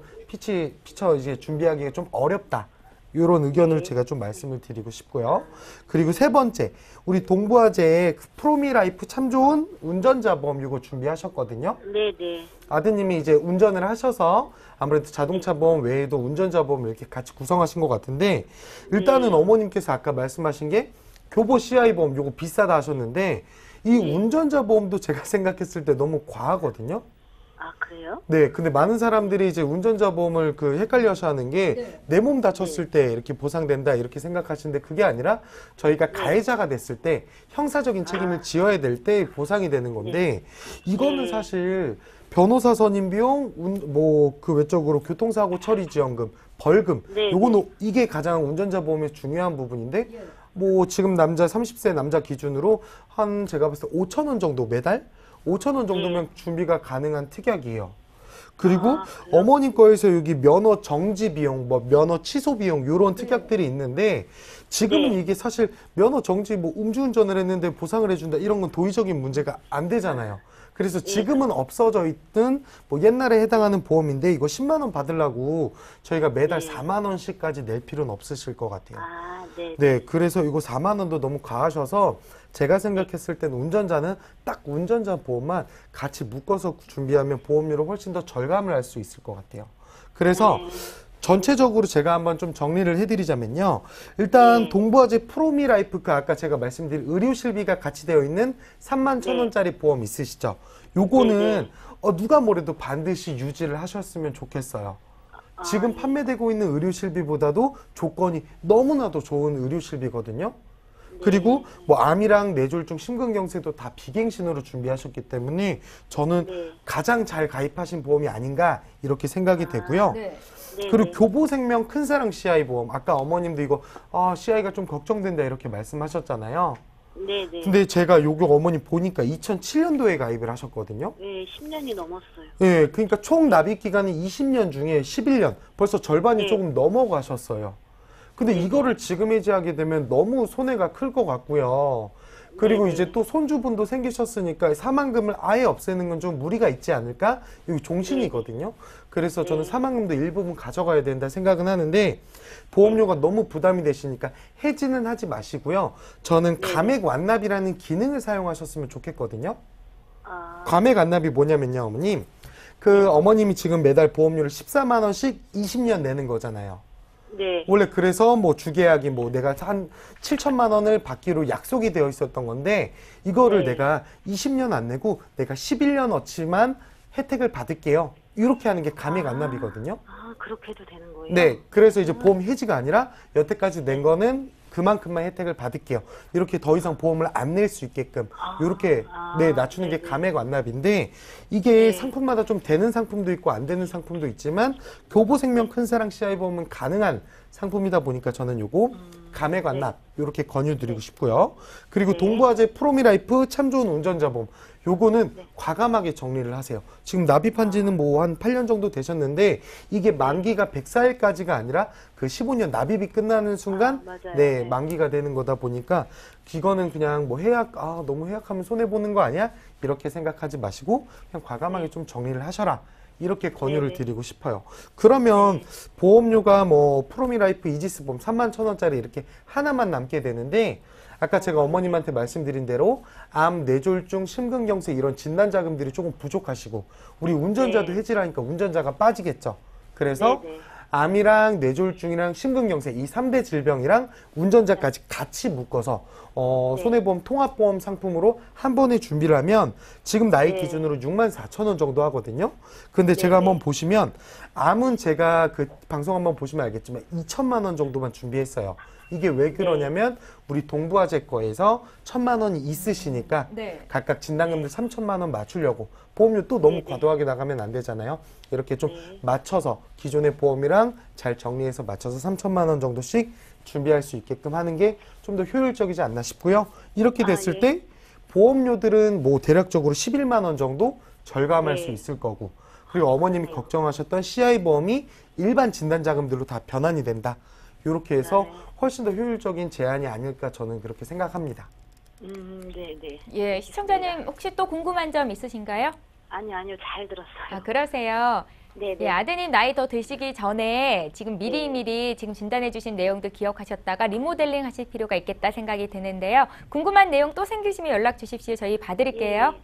피처 이제 준비하기가 좀 어렵다. 이런 의견을 제가 좀 말씀을 드리고 싶고요. 그리고 세 번째, 우리 동부화재에 프로미라이프 참 좋은 운전자 보험 이거 준비하셨거든요. 네네. 아드님이 이제 운전을 하셔서 아무래도 자동차 보험 외에도 운전자 보험을 이렇게 같이 구성하신 것 같은데, 일단은 어머님께서 아까 말씀하신 게 교보 CI 보험 요거 비싸다 하셨는데 이 운전자 보험도 제가 생각했을 때 너무 과하거든요. 아, 그래요? 네, 근데 많은 사람들이 이제 운전자 보험을 헷갈려 하시는 게 내 몸 다쳤을 때 이렇게 보상된다 이렇게 생각하시는데 그게 아니라 저희가 가해자가 됐을 때 형사적인 책임을 지어야 될 때 보상이 되는 건데 이거는 사실 변호사 선임 비용, 뭐 그 외적으로 교통사고 처리 지원금, 벌금, 네. 요거는 이게 가장 운전자 보험의 중요한 부분인데 뭐 지금 30세 남자 기준으로 한 제가 봤을 때 5,000원 정도 매달 5,000원 정도면 준비가 가능한 특약이에요. 그리고 어머님 거에서 여기 면허 정지 비용, 뭐 면허 취소 비용 이런 특약들이 있는데 지금은 이게 사실 면허 정지 뭐 음주운전을 했는데 보상을 해준다 이런 건 도의적인 문제가 안 되잖아요. 그래서 지금은 없어져 있던 뭐 옛날에 해당하는 보험인데 이거 10만 원 받으려고 저희가 매달 4만 원씩까지 낼 필요는 없으실 것 같아요. 아, 네. 네, 그래서 이거 4만 원도 너무 과하셔서 제가 생각했을 때는 운전자는 딱 운전자 보험만 같이 묶어서 준비하면 보험료를 훨씬 더 절감을 할 수 있을 것 같아요. 그래서 전체적으로 제가 한번 좀 정리를 해드리자면요. 일단 동부화재 프로미라이프가 아까 제가 말씀드린 의료실비가 같이 되어 있는 31,000원짜리 보험 있으시죠? 요거는 누가 뭐래도 반드시 유지를 하셨으면 좋겠어요. 지금 판매되고 있는 의료실비보다도 조건이 너무나도 좋은 의료실비거든요. 그리고 뭐 암이랑 뇌졸중, 심근경색도 다 비갱신으로 준비하셨기 때문에 저는 가장 잘 가입하신 보험이 아닌가 이렇게 생각이 되고요. 그리고 교보생명 큰사랑 CI 보험, 아까 어머님도 이거 CI가 좀 걱정된다 이렇게 말씀하셨잖아요. 네네. 근데 제가 요거 어머니 보니까 2007년도에 가입을 하셨거든요. 네, 10년이 넘었어요. 예, 그러니까 총 납입 기간이 20년 중에 11년, 벌써 절반이 조금 넘어가셨어요. 근데 이거를 지금 해지하게 되면 너무 손해가 클 것 같고요. 그리고 이제 또 손주분도 생기셨으니까 사망금을 아예 없애는 건 좀 무리가 있지 않을까? 여기 종신이거든요. 그래서 저는 사망금도 일부분 가져가야 된다 생각은 하는데 보험료가 너무 부담이 되시니까 해지는 하지 마시고요. 저는 감액 완납이라는 기능을 사용하셨으면 좋겠거든요. 감액 완납이 뭐냐면요, 어머님. 어머님이 지금 매달 보험료를 14만 원씩 20년 내는 거잖아요. 네. 원래 그래서 뭐 주계약이 뭐 내가 한 7천만 원을 받기로 약속이 되어 있었던 건데 이거를 내가 20년 안 내고 내가 11년어치만 혜택을 받을게요. 이렇게 하는 게 감액 완납이거든요. 아, 그렇게 해도 되는 거예요? 네, 그래서 이제 보험 해지가 아니라 여태까지 낸 거는 그만큼만 혜택을 받을게요. 이렇게 더 이상 보험을 안 낼 수 있게끔 이렇게 네, 낮추는 게 감액 완납인데 이게 네. 상품마다 좀 되는 상품도 있고 안 되는 상품도 있지만 교보생명 큰사랑 CI보험은 가능한 상품이다 보니까 저는 요거 감액 완납 이렇게 권유드리고 싶고요. 그리고 동부화재 프로미라이프 참 좋은 운전자 보험 요거는 과감하게 정리를 하세요. 지금 납입한 지는 뭐 한 8년 정도 되셨는데 이게 만기가 104일까지가 아니라 그 15년 납입이 끝나는 순간 맞아요. 네, 네. 만기가 되는 거다 보니까 이거는 그냥 뭐 너무 해약하면 손해보는 거 아니야? 이렇게 생각하지 마시고 그냥 과감하게 좀 정리를 하셔라. 이렇게 권유를 네네. 드리고 싶어요. 그러면 보험료가 뭐 프로미라이프 이지스 보험 31,000원짜리 이렇게 하나만 남게 되는데 아까 제가 어머님한테 말씀드린 대로 암, 뇌졸중, 심근경색 이런 진단 자금들이 조금 부족하시고 우리 운전자도 네. 해지라니까 운전자가 빠지겠죠. 그래서 네네. 암이랑 뇌졸중이랑 심근경색 이 3대 질병이랑 운전자까지 같이 묶어서 네. 손해보험 통합보험 상품으로 한 번에 준비를 하면 지금 나이 네. 기준으로 64,000원 정도 하거든요. 근데 네, 제가 한번 네. 보시면 암은 제가 그 방송 한번 보시면 알겠지만 2천만 원 정도만 준비했어요. 이게 왜 그러냐면 우리 동부화재 거에서 1,000만 원이 있으시니까 네. 각각 진단금들 3천만 원 맞추려고 보험료 또 너무 네, 네. 과도하게 나가면 안 되잖아요. 이렇게 좀 네. 맞춰서 기존의 보험이랑 잘 정리해서 맞춰서 3천만 원 정도씩 준비할 수 있게끔 하는 게 좀 더 효율적이지 않나 싶고요. 이렇게 됐을 예. 때 보험료들은 뭐 대략적으로 11만 원 정도 절감할 네. 수 있을 거고 그리고 어머님이 네. 걱정하셨던 CI보험이 일반 진단자금들로 다 변환이 된다. 이렇게 해서 네. 훨씬 더 효율적인 제안이 아닐까 저는 그렇게 생각합니다. 네네. 예, 시청자님 혹시 또 궁금한 점 있으신가요? 아니요, 잘 들었어요. 아, 그러세요. 네네. 예, 아드님 나이 더 드시기 전에 지금 미리미리 지금 진단해 주신 내용들 기억하셨다가 리모델링 하실 필요가 있겠다 생각이 드는데요. 궁금한 내용 또 생기시면 연락 주십시오. 저희 봐드릴게요.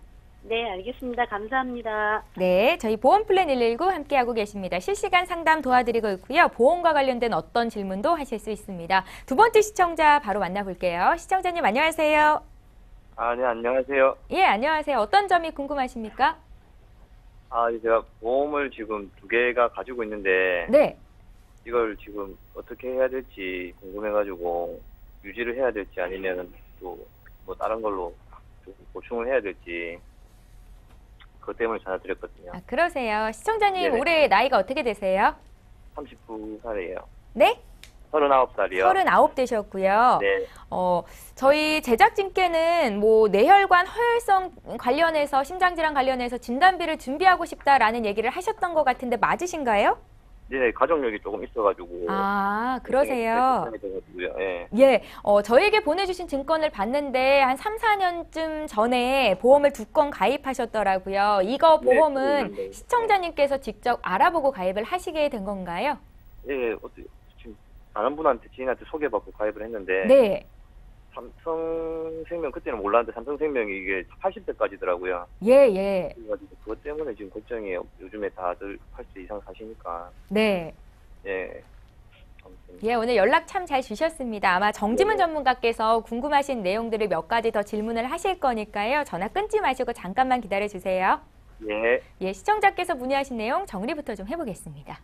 네, 알겠습니다. 감사합니다. 네, 저희 보험플랜 119 함께하고 계십니다. 실시간 상담 도와드리고 있고요. 보험과 관련된 어떤 질문도 하실 수 있습니다. 두 번째 시청자 바로 만나볼게요. 시청자님 안녕하세요. 네, 안녕하세요. 예, 안녕하세요. 어떤 점이 궁금하십니까? 제가 보험을 지금 2개가 가지고 있는데, 네. 이걸 지금 어떻게 해야 될지 궁금해가지고, 유지를 해야 될지 아니면 또 뭐 다른 걸로 좀 보충을 해야 될지, 그것 때문에 전화드렸거든요. 아, 그러세요. 시청자님 네네. 올해 나이가 어떻게 되세요? 39살이에요. 네? 39살이요. 39 되셨고요. 네. 저희 제작진께는 뭐 뇌혈관 허혈성 관련해서 심장질환 관련해서 진단비를 준비하고 싶다라는 얘기를 하셨던 것 같은데 맞으신가요? 네, 가족력이 조금 있어가지고. 아, 그러세요. 예. 예, 저에게 보내주신 증권을 봤는데 한 3, 4년쯤 전에 보험을 2건 가입하셨더라고요. 이거 네, 보험은 네. 시청자님께서 직접 알아보고 가입을 하시게 된 건가요? 예, 지금 다른 분한테, 지인한테 소개받고 가입을 했는데, 네. 삼성생명, 그때는 몰랐는데 삼성생명이 이게 80대까지더라고요. 예, 예. 그래가지고 그것 때문에 지금 걱정이에요. 요즘에 다들 80대 이상 사시니까. 네. 예. 아무튼. 예, 오늘 연락 참 잘 주셨습니다. 아마 정지문 네. 전문가께서 궁금하신 내용들을 몇 가지 더 질문을 하실 거니까요. 전화 끊지 마시고 잠깐만 기다려 주세요. 예. 예, 시청자께서 문의하신 내용 정리부터 좀 해보겠습니다.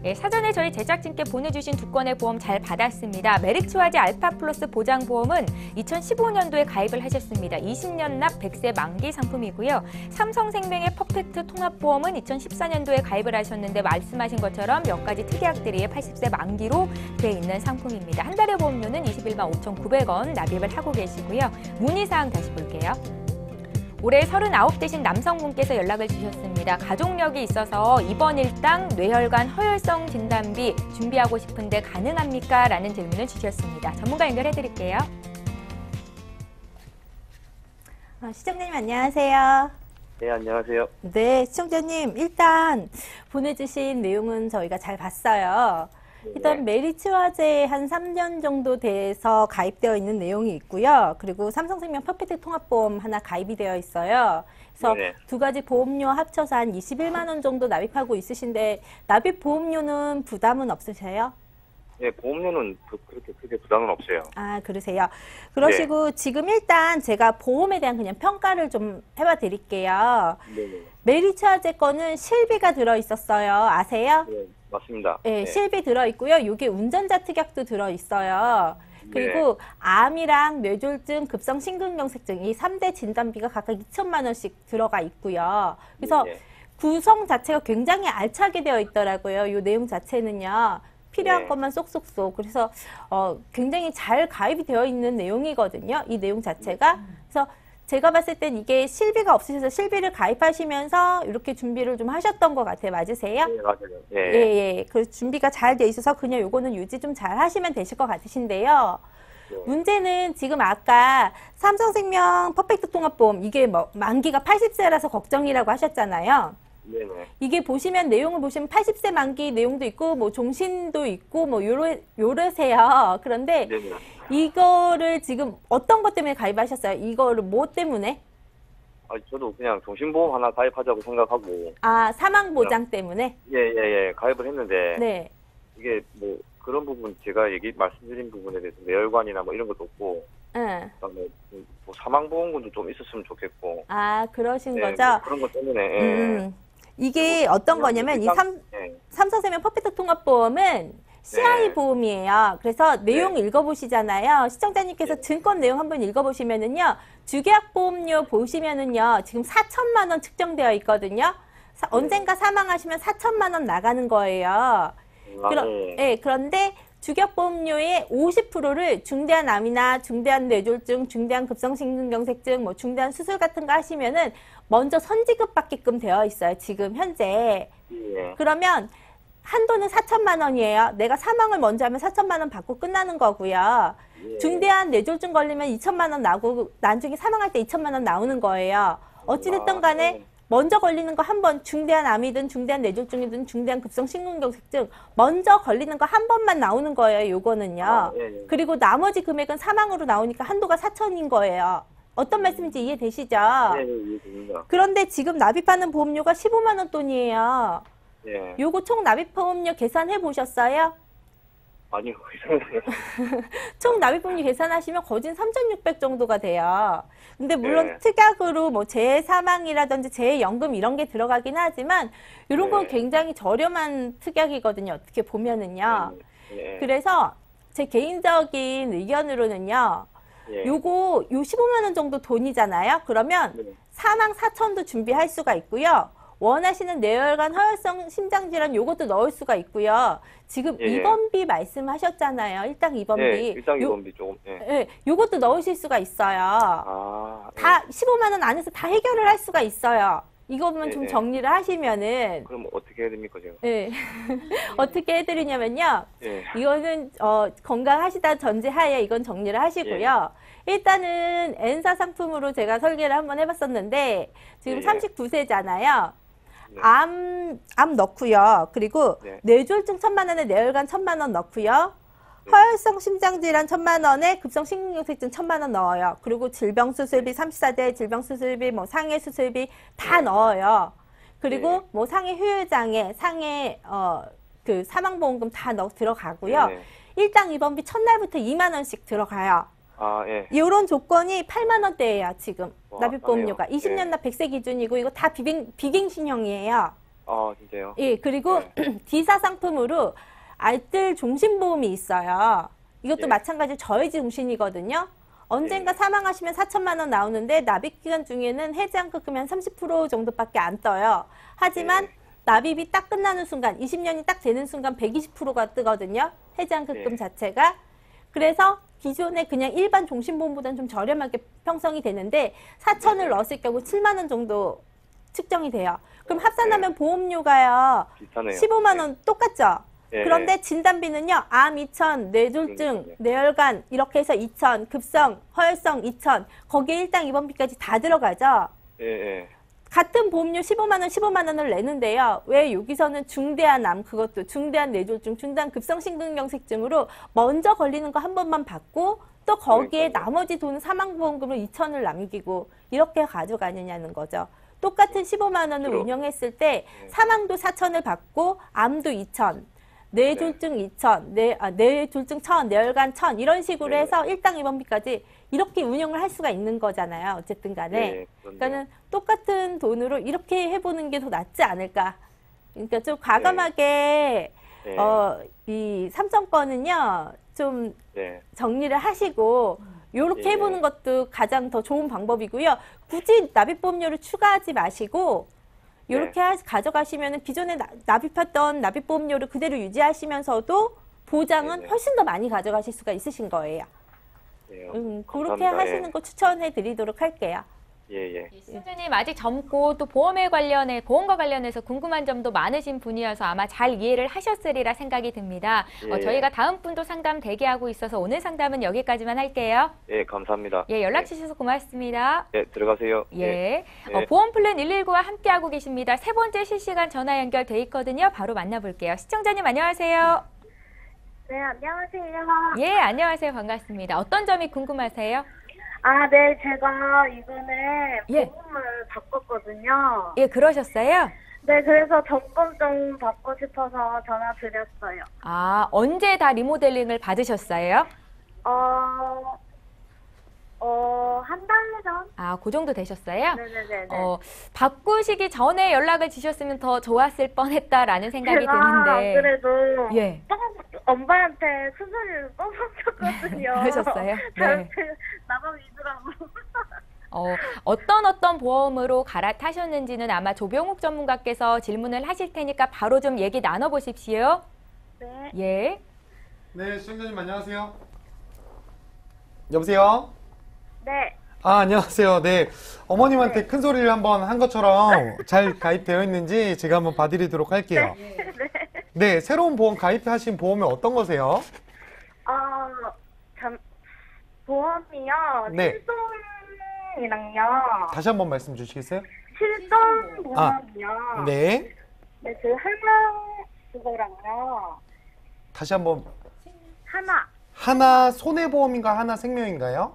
예, 사전에 저희 제작진께 보내주신 2건의 보험 잘 받았습니다. 메리츠화재 알파 플러스 보장보험은 2015년도에 가입을 하셨습니다. 20년 납 100세 만기 상품이고요. 삼성생명의 퍼펙트 통합보험은 2014년도에 가입을 하셨는데 말씀하신 것처럼 몇 가지 특약들이 80세 만기로 돼 있는 상품입니다. 한 달의 보험료는 21만 5,900원 납입을 하고 계시고요. 문의사항 다시 볼게요. 올해 39 되신 남성분께서 연락을 주셨습니다. 가족력이 있어서 입원 일당 뇌혈관 허혈성 진단비 준비하고 싶은데 가능합니까? 라는 질문을 주셨습니다. 전문가 연결해 드릴게요. 시청자님 안녕하세요. 네, 안녕하세요. 네, 시청자님 일단 보내주신 내용은 저희가 잘 봤어요. 일단 메리츠화재 한 3년 정도 돼서 가입되어 있는 내용이 있고요. 그리고 삼성생명 퍼펙트 통합보험 하나 가입이 되어 있어요. 그래서 네네. 2가지 보험료 합쳐서 한 21만 원 정도 납입하고 있으신데 납입 보험료는 부담은 없으세요? 네, 보험료는 그렇게 크게 부담은 없어요. 아, 그러세요. 그러시고 지금 일단 제가 보험에 대한 그냥 평가를 좀 해봐 드릴게요. 네네. 메리츠화재 거는 실비가 들어 있었어요. 아세요? 네, 맞습니다. 예, 네. 실비 들어있고요. 이게 운전자 특약도 들어있어요. 그리고 네. 암이랑 뇌졸중, 급성 심근경색증 이 3대 진단비가 각각 2천만 원씩 들어가 있고요. 그래서 네. 구성 자체가 굉장히 알차게 되어 있더라고요. 이 내용 자체는요. 필요한 네. 것만 쏙쏙쏙. 그래서 굉장히 잘 가입이 되어 있는 내용이거든요. 이 내용 자체가. 그래서 제가 봤을 땐 이게 실비가 없으셔서 실비를 가입하시면서 이렇게 준비를 좀 하셨던 것 같아요. 맞으세요? 네, 맞아요. 예. 예, 예. 그 준비가 잘 돼 있어서 그냥 요거는 유지 좀 잘 하시면 되실 것 같으신데요. 네. 문제는 지금 아까 삼성생명 퍼펙트 통합보험 이게 뭐 만기가 80세라서 걱정이라고 하셨잖아요. 네네. 이게 보시면 내용을 보시면 80세 만기 내용도 있고 뭐 종신도 있고 뭐 요러세요. 그런데 네네. 이거를 지금 어떤 것 때문에 가입하셨어요? 이거를 뭐 때문에? 저도 그냥 종신보험 하나 가입하자고 생각하고. 아, 사망보장 때문에? 예. 가입을 했는데. 네. 이게 뭐 그런 부분 제가 말씀드린 부분에 대해서 뇌혈관이나 뭐 이런 것도 없고. 응. 그다음에 뭐 사망보험금도 좀 있었으면 좋겠고. 아, 그러신 네, 거죠? 뭐 그런 것 때문에. 예. 이게 어떤 거냐면 이 예. 삼성생명 퍼펙트 통합보험은 CI 보험이에요. 그래서 내용 읽어보시잖아요. 시청자님께서 증권 내용 한번 읽어보시면은요. 주계약보험료 보시면은요. 지금 4천만 원 측정되어 있거든요. 언젠가 사망하시면 4천만 원 나가는 거예요. 예, 그런데 주격보험료의 50%를 중대한 암이나 중대한 뇌졸중, 중대한 급성심근경색증, 뭐 중대한 수술 같은 거 하시면은 먼저 선지급 받게끔 되어 있어요. 지금 현재. 예. 그러면 한도는 4천만 원이에요. 내가 사망을 먼저 하면 4천만 원 받고 끝나는 거고요. 예. 중대한 뇌졸중 걸리면 2천만 원 나오고 나중에 사망할 때 2천만 원 나오는 거예요. 어찌됐든 간에 네. 먼저 걸리는 거 한 번, 중대한 암이든 중대한 뇌졸중이든 중대한 급성 심근경색증 먼저 걸리는 거 한 번만 나오는 거예요. 요거는요. 예. 그리고 나머지 금액은 사망으로 나오니까 한도가 4천인 거예요. 어떤 말씀인지 이해되시죠? 예, 이해됩니다. 그런데 지금 납입하는 보험료가 15만 원 돈이에요. 예. 요거 총 납입 보험료 계산해 보셨어요? 아니요. 총 납입보험료 계산하시면 거진 3,600 정도가 돼요. 근데 물론 네. 특약으로 뭐 재사망이라든지 재연금 이런 게 들어가긴 하지만 이런 건 네. 굉장히 저렴한 특약이거든요. 어떻게 보면은요. 예. 그래서 제 개인적인 의견으로는요. 예. 요 15만 원 정도 돈이잖아요. 그러면 네. 사망 4천도 준비할 수가 있고요. 원하시는 뇌혈관, 허혈성 심장질환 요것도 넣을 수가 있고요. 지금 예. 입원비 말씀하셨잖아요. 일당 입원비. 예, 일당 입원비 조금. 예. 예, 요것도 넣으실 수가 있어요. 아. 예. 다 15만 원 안에서 다 해결을 할 수가 있어요. 이것만 좀 네. 정리를 하시면은 그럼 어떻게 해야 됩니까, 제가? 예. 어떻게 해드리냐면요. 예. 이거는 건강하시다 전제하에 이건 정리를 하시고요. 일단은 N사 상품으로 제가 설계를 한번 해봤었는데 지금 예. 39세잖아요. 네. 암 넣고요. 그리고 네. 뇌졸중 1,000만 원에 뇌혈관 1,000만 원 넣고요. 허혈성 심장질환 1,000만 원에 급성 심근경색증 1,000만 원 넣어요. 그리고 질병수술비 34대 질병수술비 뭐 상해 수술비 다 넣어요. 그리고 네. 뭐 상해 효율장애, 상해 그 사망보험금 다 들어가고요. 네. 일당 입원비 첫날부터 2만 원씩 들어가요. 아, 예. 이런 조건이 8만 원대예요. 지금 와, 납입보험료가 싸네요. 20년 납 100세 기준이고 이거 다 비갱신형이에요. 아, 진짜요? 예, 그리고 D사 상품으로 알뜰 종신보험이 있어요. 이것도 예. 마찬가지로 저해지 종신이거든요. 언젠가 예. 사망하시면 4천만 원 나오는데 납입 기간 중에는 해지한급금이 한 30% 정도밖에 안 떠요. 하지만 예. 납입이 딱 끝나는 순간, 20년이 딱 되는 순간 120%가 뜨거든요. 해지한급금 예. 자체가. 그래서 기존에 그냥 일반 종신보험보다는 좀 저렴하게 형성이 되는데 4천을 넣었을 경우 7만 원 정도 측정이 돼요. 그럼 합산하면 보험료가요. 비슷하네요. 15만 원 똑같죠? 예. 그런데 진단비는요. 암 2천, 뇌졸중, 예. 뇌혈관 이렇게 해서 2천, 급성, 허혈성 2천 거기에 일당 입원비까지 다 들어가죠. 예, 예. 같은 보험료 15만 원을 내는데요. 왜 여기서는 중대한 암, 그것도 중대한 뇌졸중, 중대한 급성심근경색증으로 먼저 걸리는 거 한 번만 받고 또 거기에 그러니까요. 나머지 돈 사망보험금으로 2천을 남기고 이렇게 가져가느냐는 거죠. 똑같은 15만 원을 그럼. 운영했을 때 사망도 4천을 받고 암도 2천, 뇌졸중 2천, 뇌졸중 1,000, 뇌혈관 1,000 이런 식으로 네. 해서 일당 입원비까지 이렇게 운영을 할 수가 있는 거잖아요. 어쨌든 간에. 예, 그런데요. 그러니까는 똑같은 돈으로 이렇게 해보는 게 더 낫지 않을까. 그러니까 좀 과감하게 네. 이 삼성권은요, 좀 네. 정리를 하시고, 요렇게 예. 해보는 것도 가장 더 좋은 방법이고요. 굳이 납입보험료를 추가하지 마시고, 요렇게 가져가시면 기존에 납입했던 납입보험료를 그대로 유지하시면서도 보장은 네네. 훨씬 더 많이 가져가실 수가 있으신 거예요. 네. 그렇게 감사합니다. 하시는 거 추천해 드리도록 할게요. 예, 예. 시청자님 아직 젊고 또 보험과 관련해서 궁금한 점도 많으신 분이어서 아마 잘 이해를 하셨으리라 생각이 듭니다. 예. 저희가 다음 분도 상담 대기하고 있어서 오늘 상담은 여기까지만 할게요. 예, 감사합니다. 예, 연락 주셔서 고맙습니다. 예, 들어가세요. 예. 예. 보험플랜 119와 함께하고 계십니다. 세 번째 실시간 전화 연결돼 있거든요. 바로 만나볼게요. 시청자님 안녕하세요. 네, 안녕하세요. 예, 안녕하세요. 반갑습니다. 어떤 점이 궁금하세요? 아, 네, 제가 이번에 예. 보험을 바꿨거든요. 예, 그러셨어요? 네, 그래서 점검 좀 받고 싶어서 전화 드렸어요. 아, 언제 다 리모델링을 받으셨어요? 한 달 전? 아, 그 정도 되셨어요? 네네네. 바꾸시기 전에 연락을 주셨으면 더 좋았을 뻔했다라는 생각이 제가 드는데. 그래도 예. 엄마한테 수술을 뽑았었거든요. 그러셨어요? 네. 나만 믿으라고. 어떤 보험으로 갈아타셨는지는 아마 조병욱 전문가께서 질문을 하실 테니까 바로 좀 얘기 나눠보십시오. 네. 예. 네, 시청자님 안녕하세요. 여보세요? 네. 아, 안녕하세요. 네. 어머님한테 큰 소리를 한번 한 것처럼 잘 가입되어 있는지 제가 한번 봐드리도록 할게요. 네, 새로운 보험 가입하신 보험이 어떤 거세요? 보험이요. 네. 실손이랑요. 다시 한번 말씀 주시겠어요? 실손 보험이요. 네. 네, 그 하나 그거랑요. 다시 한번. 하나. 손해보험인가 하나 생명인가요?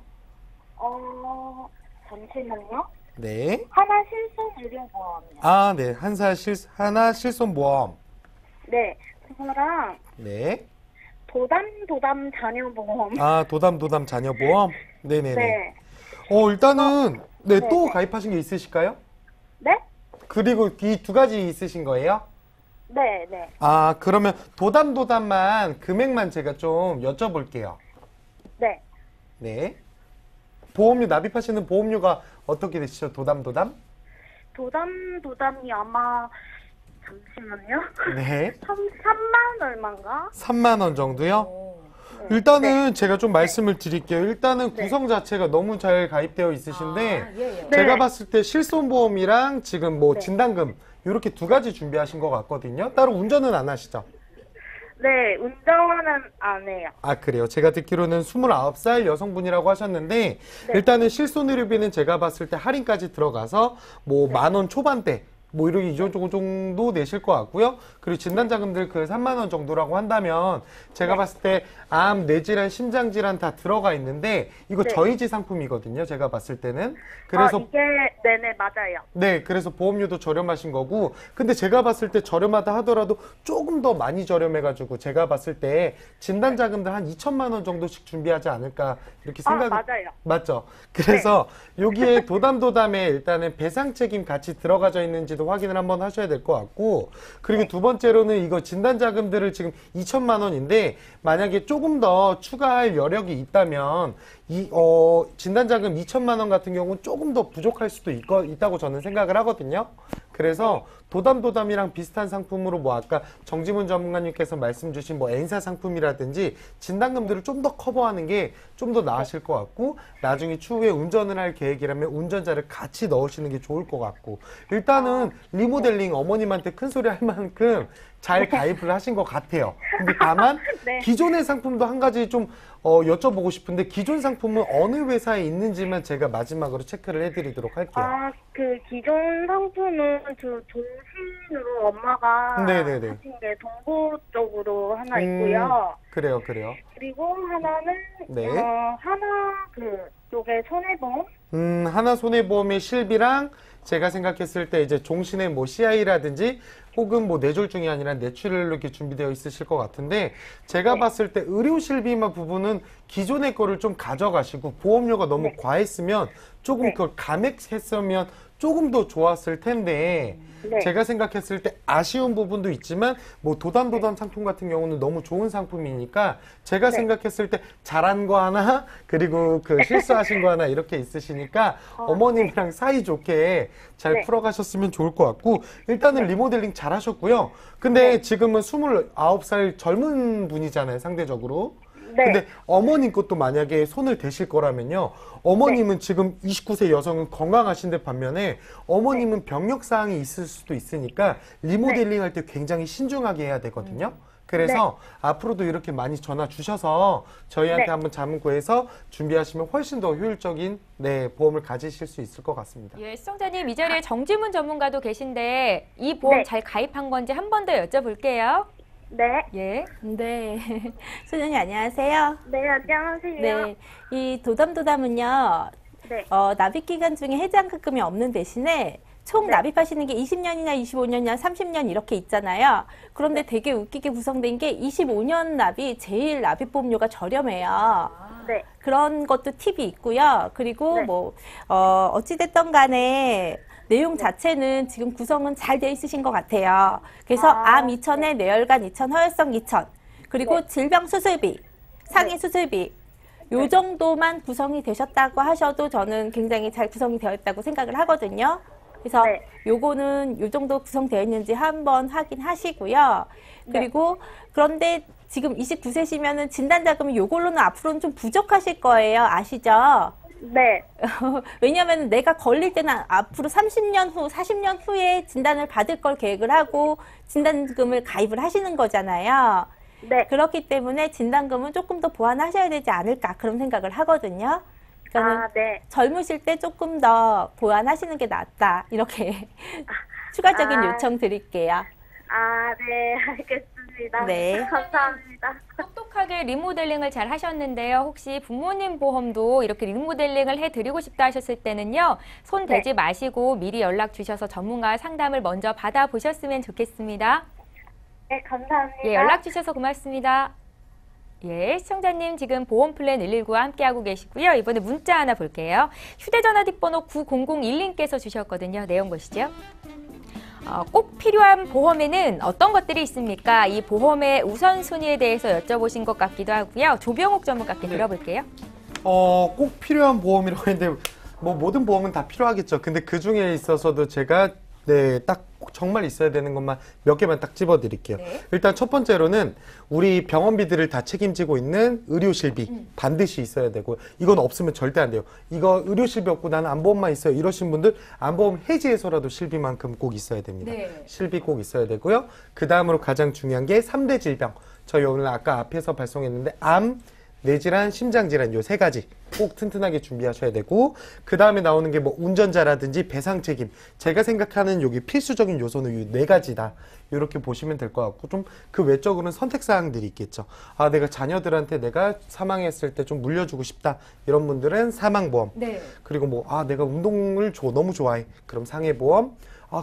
잠시만요. 네. 하나 실손 의료보험이요. 아, 네. 하나 실손보험. 네, 그거랑 네. 도담 자녀보험. 아, 도담 자녀보험? 네네네. 네. 일단은, 네, 또 네. 가입하신 게 있으실까요? 네? 그리고 이 두 가지 있으신 거예요? 네, 네. 아, 그러면 도담만 금액만 제가 좀 여쭤볼게요. 네. 네. 보험료 납입하시는 보험료가 어떻게 되시죠? 도담? 도담이 아마 잠시만요. 네. 3만 얼마인가? 3만 원 정도요? 네. 일단은 제가 좀 말씀을 드릴게요. 일단은 네. 구성 자체가 너무 잘 가입되어 있으신데 예. 제가 네. 봤을 때 실손보험이랑 지금 뭐 네. 진단금 이렇게 두 가지 준비하신 것 같거든요. 따로 운전은 안 하시죠? 네, 운전은 안 해요. 아, 그래요. 제가 듣기로는 29살 여성분이라고 하셨는데 네. 일단은 실손의료비는 제가 봤을 때 할인까지 들어가서 뭐 네. 10,000원 초반대 뭐 이렇게 이 정도 내실 것 같고요. 그리고 진단자금들 그 3만 원 정도라고 한다면 제가 네. 봤을 때 암, 뇌질환, 심장질환 다 들어가 있는데 이거 네. 저희지 상품이거든요. 제가 봤을 때는. 그래서 이게 네네 맞아요. 네, 그래서 보험료도 저렴하신 거고, 근데 제가 봤을 때 저렴하다 하더라도 조금 더 많이 저렴해가지고, 제가 봤을 때 진단자금들 한 2천만 원 정도씩 준비하지 않을까, 이렇게 생각이. 맞아요. 맞죠? 그래서 여기에 도담에 일단은 배상 책임 같이 들어가져 있는지도 확인을 한번 하셔야 될 것 같고, 그리고 두 번째로는 이거 진단자금들을 지금 2천만 원인데, 만약에 조금 더 추가할 여력이 있다면, 진단자금 2천만 원 같은 경우는 조금 더 부족할 수도 있다고 저는 생각을 하거든요. 그래서 도담이랑 비슷한 상품으로 뭐 아까 정지문 전문가님께서 말씀 주신 뭐 N사 상품이라든지 진단금들을 좀 더 커버하는 게 좀 더 나으실 것 같고, 나중에 추후에 운전을 할 계획이라면 운전자를 같이 넣으시는 게 좋을 것 같고, 일단은 리모델링 어머님한테 큰 소리 할 만큼 잘 가입을 하신 것 같아요. 근데 다만 네. 기존의 상품도 한 가지 좀 여쭤보고 싶은데, 기존 상품은 어느 회사에 있는지만 제가 마지막으로 체크를 해드리도록 할게요. 그 기존 상품은 그 종신으로 엄마가 네네네. 하신 게 동부 쪽으로 하나 있고요. 그래요. 그리고 하나는 네. 요게 손해보험. 하나 손해보험의 실비랑 제가 생각했을 때 이제 종신의 뭐 CI라든지 혹은 뭐 뇌졸중이 아니라 뇌출혈로 이렇게 준비되어 있으실 것 같은데, 제가 봤을 때 의료 실비만 부분은 기존의 거를 좀 가져가시고 보험료가 너무 과했으면 조금 네. 그걸 감액했으면 조금 더 좋았을 텐데 네. 제가 생각했을 때 아쉬운 부분도 있지만 뭐 도담도담 상품 같은 경우는 너무 좋은 상품이니까 제가 네. 생각했을 때 잘한 거 하나 그리고 그 실수하신 거 하나 이렇게 있으시니까 어머님이랑 사이 좋게 잘 네. 풀어가셨으면 좋을 것 같고 일단은 리모델링 잘 하셨고요. 근데 지금은 29살 젊은 분이잖아요, 상대적으로. 네. 근데 어머님 것도 만약에 손을 대실 거라면요. 어머님은 지금 29세 여성은 건강하신데 반면에 어머님은 병력 사항이 있을 수도 있으니까 리모델링 할 때 굉장히 신중하게 해야 되거든요. 그래서 앞으로도 이렇게 많이 전화 주셔서 저희한테 네. 한번 자문 구해서 준비하시면 훨씬 더 효율적인 보험을 가지실 수 있을 것 같습니다. 예, 시청자님 이 자리에 정지문 전문가도 계신데 이 보험 네. 잘 가입한 건지 한 번 더 여쭤볼게요. 네. 예. 네. 소장님 안녕하세요. 네, 안녕하세요. 네. 이 도담도담은요. 네. 납입 기간 중에 해지환급금이 없는 대신에 총 네. 납입하시는 게 20년이나 25년이나 30년 이렇게 있잖아요. 그런데 되게 웃기게 구성된 게 25년 납이 제일 납입보험료가 저렴해요. 네. 그런 것도 팁이 있고요. 그리고 네. 어찌됐든 간에 내용 자체는 지금 구성은 잘 돼 있으신 것 같아요. 그래서 암 2천에 뇌혈관 2천, 허혈성 2천, 그리고 질병 수술비, 상해 수술비, 요 정도만 구성이 되셨다고 하셔도 저는 굉장히 잘 구성이 되어 있다고 생각을 하거든요. 그래서 네. 요거는 요 정도 구성되어 있는지 한번 확인하시고요. 그리고 그런데 지금 29세시면은 진단자금이 요걸로는 앞으로는 좀 부족하실 거예요. 아시죠? 네. 왜냐하면 내가 걸릴 때는 앞으로 30년 후, 40년 후에 진단을 받을 걸 계획을 하고 진단금을 가입을 하시는 거잖아요. 네. 그렇기 때문에 진단금은 조금 더 보완하셔야 되지 않을까 그런 생각을 하거든요. 저는 아, 네. 젊으실 때 조금 더 보완하시는 게 낫다. 이렇게 추가적인 요청 드릴게요. 아, 네. 알겠습니다. 네. 감사합니다. 똑똑하게 리모델링을 잘 하셨는데요. 혹시 부모님 보험도 이렇게 리모델링을 해드리고 싶다 하셨을 때는요. 손 대지 마시고 미리 연락 주셔서 전문가 상담을 먼저 받아보셨으면 좋겠습니다. 네, 감사합니다. 예, 연락 주셔서 고맙습니다. 예, 시청자님 지금 보험플랜 119와 함께하고 계시고요. 이번에 문자 하나 볼게요. 휴대전화 뒷번호 9001님께서 주셨거든요. 내용 보시죠. 꼭 필요한 보험에는 어떤 것들이 있습니까? 이 보험의 우선순위에 대해서 여쭤보신 것 같기도 하고요. 조병욱 전문가께 들어볼게요. 꼭 필요한 보험이라고 했는데 뭐 모든 보험은 다 필요하겠죠. 근데 그 중에 있어서도 제가 딱 정말 있어야 되는 것만 몇 개만 딱 집어드릴게요. 네. 일단 첫 번째로는 우리 병원비들을 다 책임지고 있는 의료실비 반드시 있어야 되고 이건 없으면 절대 안 돼요. 이거 의료실비 없고 나는 안보험만 있어요. 이러신 분들 안보험 해지해서라도 실비만큼 꼭 있어야 됩니다. 네. 실비 꼭 있어야 되고요. 그 다음으로 가장 중요한 게 3대 질병. 저희 오늘 아까 앞에서 발송했는데 암, 뇌질환, 심장질환 요 세 가지 꼭 튼튼하게 준비하셔야 되고 그 다음에 나오는 게 뭐 운전자라든지 배상 책임 제가 생각하는 여기 필수적인 요소는 이 네 가지다 이렇게 보시면 될 것 같고 좀 그 외적으로는 선택사항들이 있겠죠. 아 내가 자녀들한테 내가 사망했을 때 좀 물려주고 싶다 이런 분들은 사망보험 네. 그리고 뭐 내가 운동을 너무 좋아해 그럼 상해보험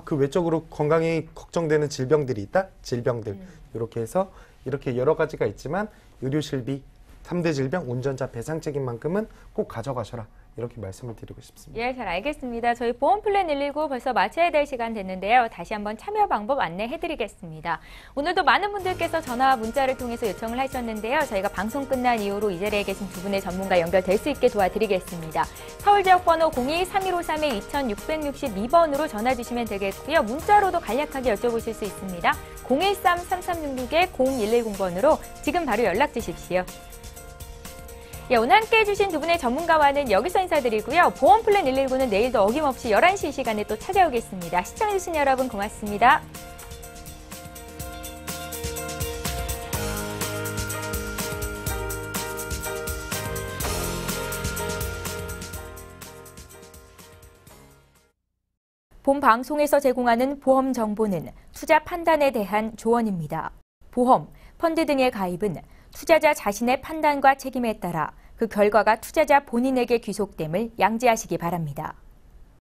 그 외적으로 건강이 걱정되는 질병들이 있다 질병들 이렇게 해서 이렇게 여러 가지가 있지만 의료실비 3대 질병, 운전자 배상 책임만큼은 꼭 가져가셔라. 이렇게 말씀을 드리고 싶습니다. 예, 잘 알겠습니다. 저희 보험플랜 119 벌써 마쳐야 될 시간 됐는데요. 다시 한번 참여 방법 안내해드리겠습니다. 오늘도 많은 분들께서 전화와 문자를 통해서 요청을 하셨는데요. 저희가 방송 끝난 이후로 이 자리에 계신 두 분의 전문가 연결될 수 있게 도와드리겠습니다. 서울지역번호 02-3153-2662번으로 전화 주시면 되겠고요. 문자로도 간략하게 여쭤보실 수 있습니다. 013-3366-0110번으로 지금 바로 연락 주십시오. 예, 오늘 함께해 주신 두 분의 전문가와는 여기서 인사드리고요. 보험플랜 119는 내일도 어김없이 11시 시간에 또 찾아오겠습니다. 시청해주신 여러분 고맙습니다. 본 방송에서 제공하는 보험 정보는 투자 판단에 대한 조언입니다. 보험, 펀드 등의 가입은 투자자 자신의 판단과 책임에 따라 그 결과가 투자자 본인에게 귀속됨을 양지하시기 바랍니다.